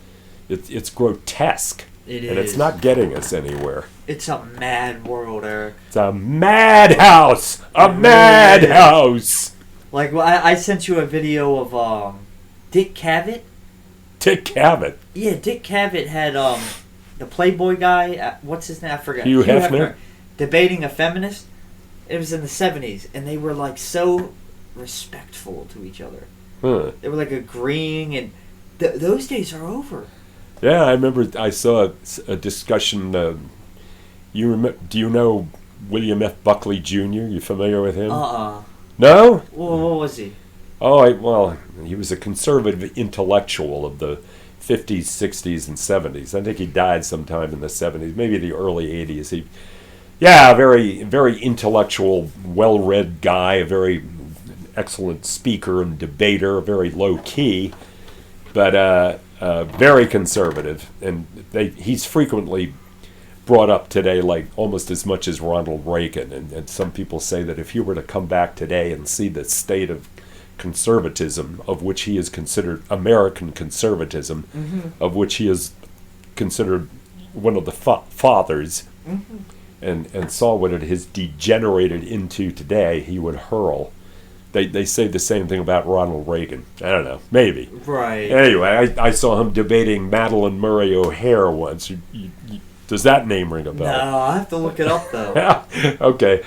It's grotesque. It is. And it's not getting us anywhere. It's a mad world, Eric. It's a madhouse! A madhouse! I sent you a video of Dick Cavett. Dick Cavett? Yeah, Dick Cavett had the Playboy guy, what's his name? I forgot. Hugh Hefner? Debating a feminist. It was in the 70s, and they were so respectful to each other. Huh. They were agreeing, and those days are over. Yeah, I remember I saw a discussion. Do you know William F. Buckley Jr.? You familiar with him? No? Well, what was he? Oh, he was a conservative intellectual of the 50s, 60s, and 70s. I think he died sometime in the 70s, maybe the early 80s. Very, very intellectual, well-read guy, a very excellent speaker and debater, very low-key, but very conservative. And he's frequently brought up today, like almost as much as Ronald Reagan. And some people say that if he were to come back today and see the state of conservatism, of which he is considered American conservatism, of which he is considered one of the fathers, and saw what it has degenerated into today, he would hurl. They say the same thing about Ronald Reagan. I don't know, maybe. Right. Anyway, I saw him debating Madeleine Murray O'Hair once. Does that name ring a bell? No, I have to look it up though. Okay.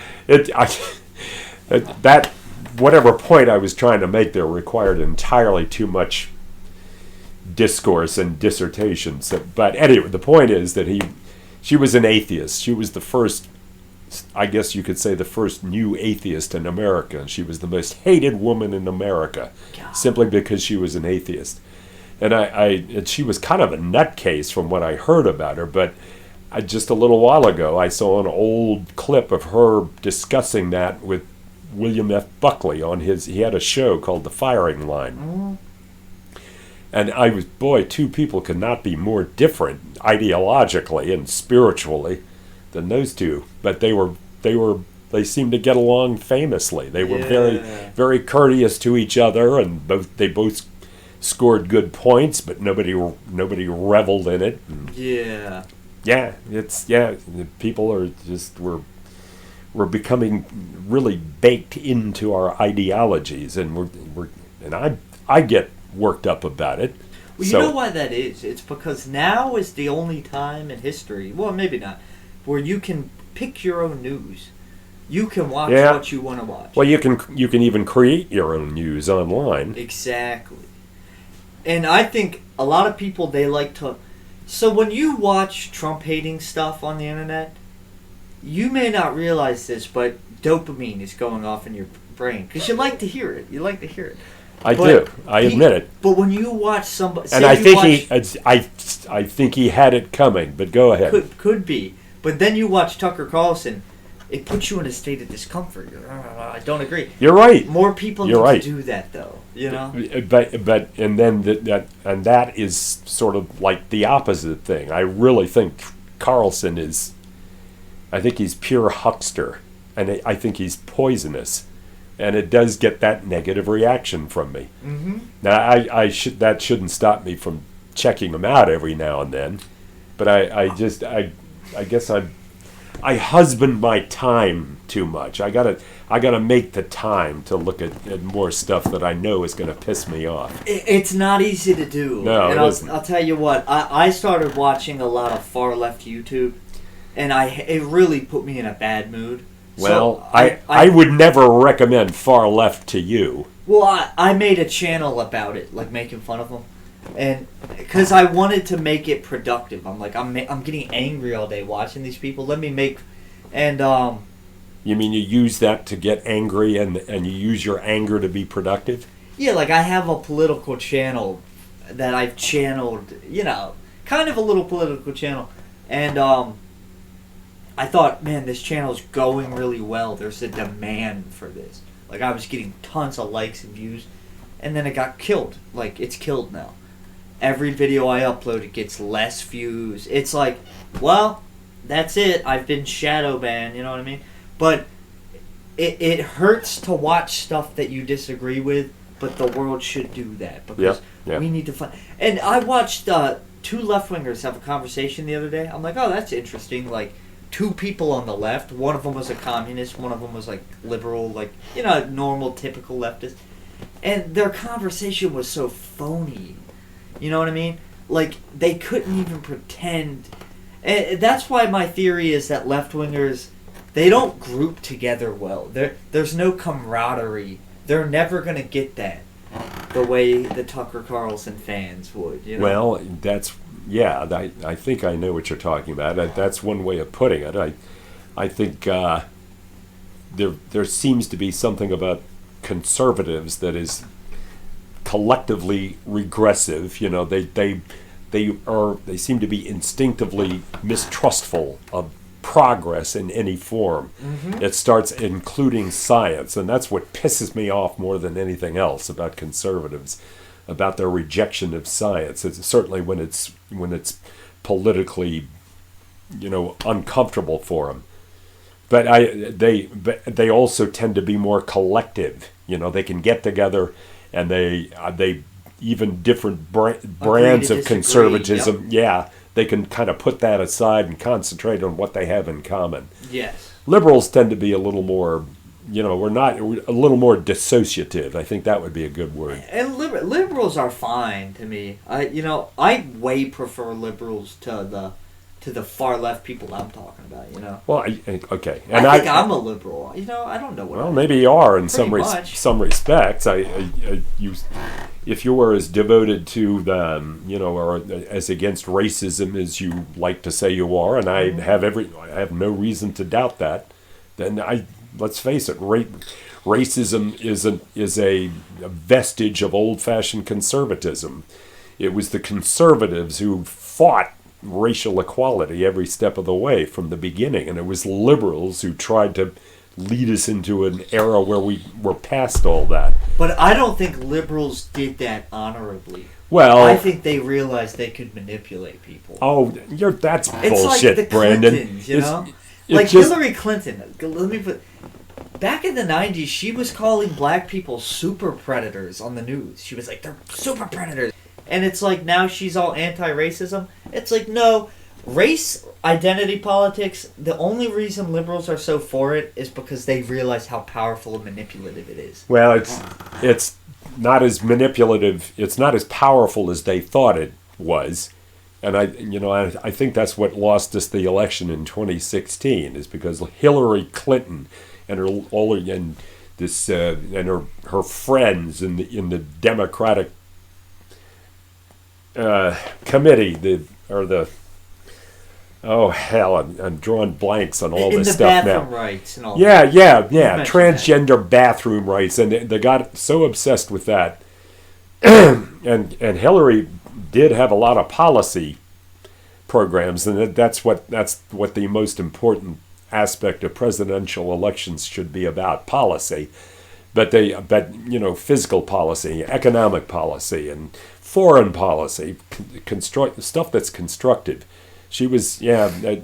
That whatever point I was trying to make there required entirely too much discourse and dissertations. But anyway, the point is that she was an atheist. She was the first, I guess you could say, the first new atheist in America. And she was the most hated woman in America, simply because she was an atheist. And she was kind of a nutcase from what I heard about her, but just a little while ago I saw an old clip of her discussing that with William F. Buckley he had a show called The Firing Line. And two people could not be more different ideologically and spiritually than those two. But they seemed to get along famously. They were very, very courteous to each other, and they both scored good points, but nobody reveled in it. People are just we're becoming really baked into our ideologies, and I get worked up about it. Well, you know why that is? It's because now is the only time in history, well, maybe not, where you can pick your own news. You can watch what you want to watch. Well, you can even create your own news online. Exactly. And I think a lot of people, they like to... So when you watch Trump-hating stuff on the internet, you may not realize this, but dopamine is going off in your brain. Because you like to hear it. You like to hear it. I do. I admit it. But when you watch somebody... And I think he had it coming, but go ahead. Could be. But then you watch Tucker Carlson, it puts you in a state of discomfort. I don't agree. You're right. More people need to do that, though. You know. But and then that is sort of like the opposite thing. I really think Carlson is. I think he's pure huckster, and I think he's poisonous, and it does get that negative reaction from me. Mm-hmm. Now that shouldn't stop me from checking him out every now and then, but I guess I husband my time too much. I gotta make the time to look at more stuff that I know is gonna piss me off. It's not easy to do. No, and it isn't. I'll tell you what. I started watching a lot of far left YouTube, and it really put me in a bad mood. Well, so I would never recommend far left to you. Well, I made a channel about it, like making fun of them. And because I wanted to make it productive, I'm like, I'm getting angry all day watching these people. Let me make, and You mean you use that to get angry, and you use your anger to be productive? Yeah, like I have a political channel that I've channeled, kind of a little political channel, and I thought, man, this channel's going really well. There's a demand for this. Like I was getting tons of likes and views, and then it got killed. Like it's killed now. Every video I upload, it gets less views. It's like, well, that's it. I've been shadow banned, you know what I mean? But it hurts to watch stuff that you disagree with, but the world should do that. Because we need to find... And I watched two left-wingers have a conversation the other day. I'm like, oh, that's interesting. Like, two people on the left. One of them was a communist. One of them was, like, liberal, like, normal, typical leftist. And their conversation was so phony. You know what I mean? Like, they couldn't even pretend. And that's why my theory is that left-wingers, they don't group together well. There's no camaraderie. They're never going to get that the way the Tucker Carlson fans would. Well, I think I know what you're talking about. That's one way of putting it. I think there seems to be something about conservatives that is collectively regressive. they seem to be instinctively mistrustful of progress in any form. It starts including science, and that's what pisses me off more than anything else about conservatives, about their rejection of science. It's certainly when it's politically, uncomfortable for them. But they also tend to be more collective. They can get together, and they even different brands of conservatism. Yep. Yeah, they can kind of put that aside and concentrate on what they have in common. Yes. Liberals tend to be a little more, we're a little more dissociative. I think that would be a good word. And liberals are fine to me. I way prefer liberals to the far left people I'm talking about. Well, okay. And I think I'm a liberal. I don't know what. Well, maybe you are in some much. some respects. If you were as devoted to or as against racism as you like to say you are, and I have no reason to doubt that, then let's face it, racism is a vestige of old-fashioned conservatism. It was the conservatives who fought racial equality every step of the way from the beginning, and it was liberals who tried to lead us into an era where we were past all that. But I don't think liberals did that honorably. Well, I think they realized they could manipulate people. Oh, that's It's bullshit, like the Brandon. Clintons, like Hillary Clinton. Let me put. Back in the 90s, she was calling black people super predators on the news. She was like, they're super predators. And it's like now she's all anti-racism. It's like, no, race identity politics, the only reason liberals are so for it is because they realize how powerful and manipulative it is. Well, it's not as manipulative, it's not as powerful as they thought it was. And I think that's what lost us the election in 2016, is because Hillary Clinton and her friends in the Democratic committee, I'm drawing blanks on all this stuff now. In the bathroom rights and all yeah, that. transgender bathroom rights, and they got so obsessed with that. and Hillary did have a lot of policy programs, and that's what the most important aspect of presidential elections should be about, policy. But physical policy, economic policy, and foreign policy, stuff that's constructive. She was, the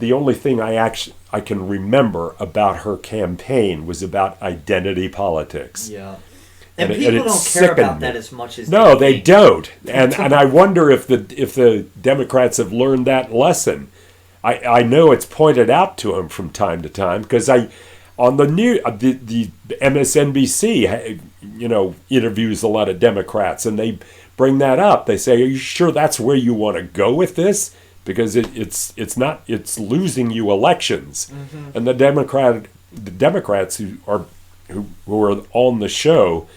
only thing I can remember about her campaign was about identity politics. Yeah. And people don't care about that as much as they don't. And I wonder if the Democrats have learned that lesson. I know it's pointed out to them from time to time, because on the MSNBC, interviews a lot of Democrats, and they bring that up. They say, "Are you sure that's where you want to go with this? Because it's losing you elections." Mm-hmm. And the Democrats who are on the show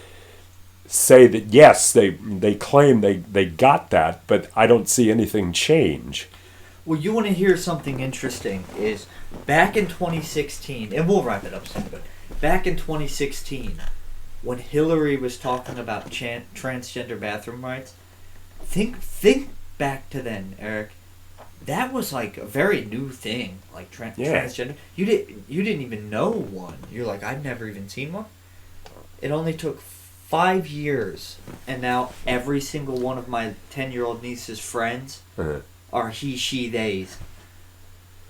say that yes, they claim they got that, but I don't see anything change. Well, you want to hear something interesting is back in 2016, and we'll wrap it up soon, but back in 2016, when Hillary was talking about transgender bathroom rights, think back to then, Eric. That was like a very new thing, like transgender. You didn't even know one. You're like, I've never even seen one. It only took 5 years, and now every single one of my 10-year-old niece's friends are he, she, theys.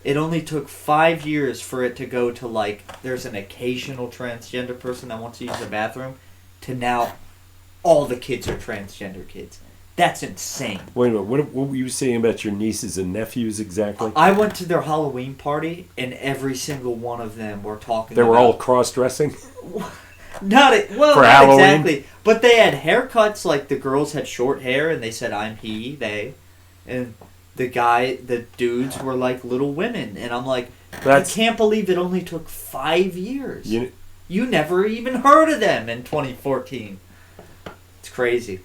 It only took 5 years for it to go to like, there's an occasional transgender person that wants to use the bathroom, to now all the kids are transgender kids. That's insane. Wait a minute, what were you saying about your nieces and nephews exactly? I went to their Halloween party, and every single one of them were talking They were all cross-dressing? Not Halloween? exactly. But they had haircuts, like the girls had short hair, and they said, I'm he, they. And the dudes were like little women. And I'm like, I can't believe it only took 5 years. You never even heard of them in 2014. It's crazy.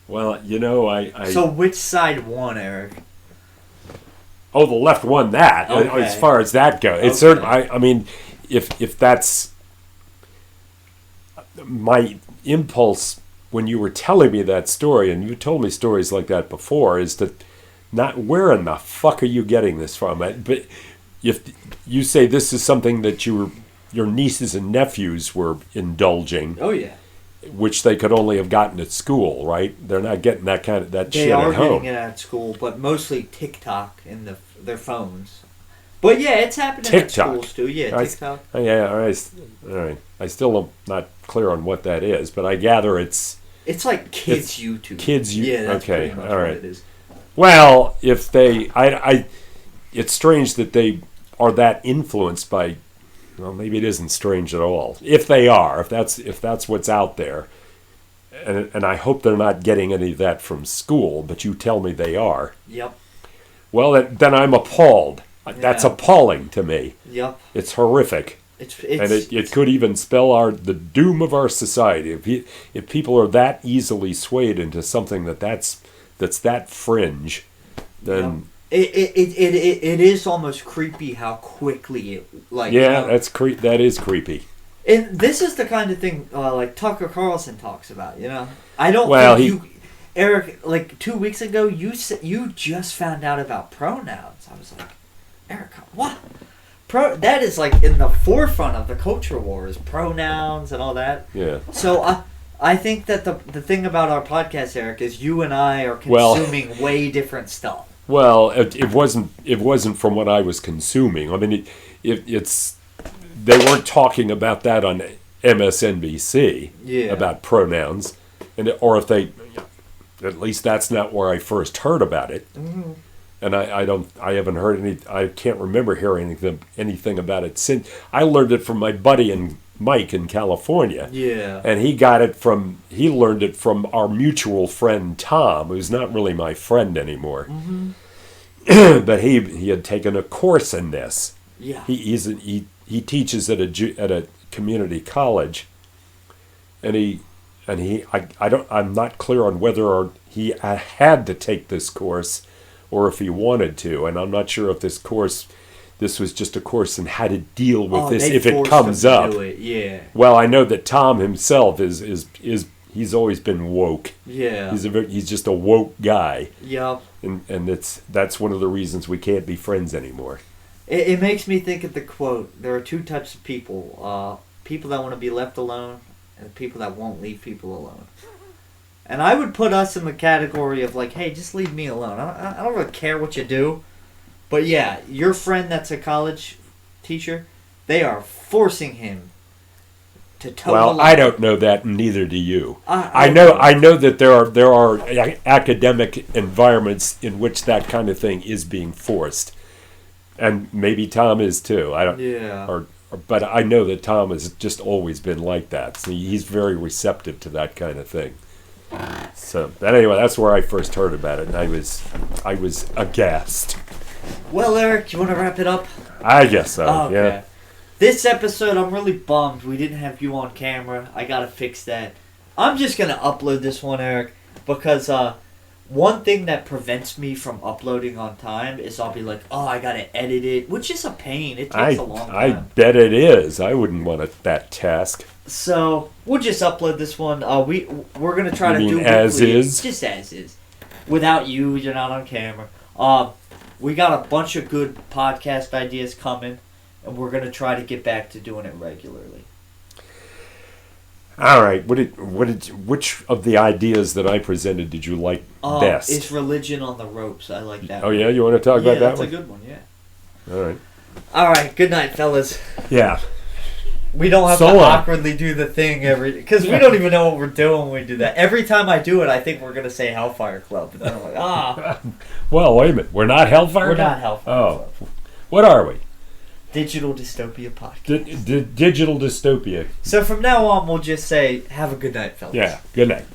Well, So which side won, Eric? Oh, the left won that. Okay. As far as that goes, it's certain. I mean, if that's my impulse when you were telling me that story, and you told me stories like that before, is that not where in the fuck are you getting this from? But if you say this is something that your nieces and nephews were indulging, Oh yeah, which they could only have gotten at school, right? They're not getting that shit at home. They are getting it at school, but mostly TikTok in their phones. But yeah, it's happening TikTok. at schools too. Yeah, TikTok. Yeah, all right. I still am not clear on what that is, but I gather it's like kids YouTube. Yeah, that's okay, pretty much all what right. it is. Well, if they, it's strange that they are that influenced by. Well, maybe it isn't strange at all. If they are, if that's what's out there, and I hope they're not getting any of that from school, but you tell me they are. Yep. Well, then I'm appalled. That's appalling to me. Yep. It's horrific. And it could even spell the doom of our society. If people are that easily swayed into something that's that fringe, then it is almost creepy how quickly it that is creepy. And this is the kind of thing like Tucker Carlson talks about. I don't. Eric, like 2 weeks ago, you just found out about pronouns. I was like, Eric, what? That is like in the forefront of the culture wars, pronouns and all that. Yeah. So I think that the thing about our podcast, Eric, is you and I are consuming way different stuff. Well, it wasn't from what I was consuming. I mean, it's they weren't talking about that on MSNBC about pronouns, or if they, at least that's not where I first heard about it. Mm-hmm. And I haven't heard I can't remember hearing anything about it since. I learned it from my buddy and Mike in California. Yeah. And he learned it from our mutual friend Tom, who's not really my friend anymore. Mm-hmm. But he had taken a course in this. Yeah. He teaches at a community college, and I'm not clear on whether he had to take this course or if he wanted to, and I'm not sure if this was just a course in how to deal with this if it comes up. Yeah. Well, I know that Tom himself is he's always been woke. Yeah. He's just a woke guy. Yep. And that's one of the reasons we can't be friends anymore. It makes me think of the quote: there are two types of people: people that want to be left alone, and people that won't leave people alone. And I would put us in the category of like, hey, just leave me alone. I don't really care what you do. But yeah, your friend that's a college teacher, they are forcing him to toe the line. I don't know that, and neither do you. I know that there are academic environments in which that kind of thing is being forced, and maybe Tom is too. But I know that Tom has just always been like that. So he's very receptive to that kind of thing. So, but anyway, that's where I first heard about it, and I was aghast. Well, Eric, you want to wrap it up? I guess so. Okay. Yeah. This episode, I'm really bummed we didn't have you on camera. I gotta fix that. I'm just gonna upload this one, Eric, because one thing that prevents me from uploading on time is I'll be like, oh, I gotta edit it, which is a pain. It takes a long time. I bet it is. I wouldn't want that task. So we'll just upload this one. We're gonna try to do as weekly, is, just as is, without you. You're not on camera. We got a bunch of good podcast ideas coming, and we're gonna try to get back to doing it regularly. All right. Which of the ideas that I presented did you like best? It's Religion on the Ropes. I like that. Oh yeah, you want to talk about that one? Yeah, that's a good one. Yeah. All right. All right. Good night, fellas. Yeah. We don't have to awkwardly do the thing because we don't even know what we're doing when we do that. Every time I do it, I think we're gonna say Hellfire Club, but then I'm like, Well, wait a minute. We're not Hellfire. We're not Hellfire Club. What are we? Digital Dystopia Podcast. Digital Dystopia. So from now on, we'll just say, have a good night, fellas. Yeah. Good night.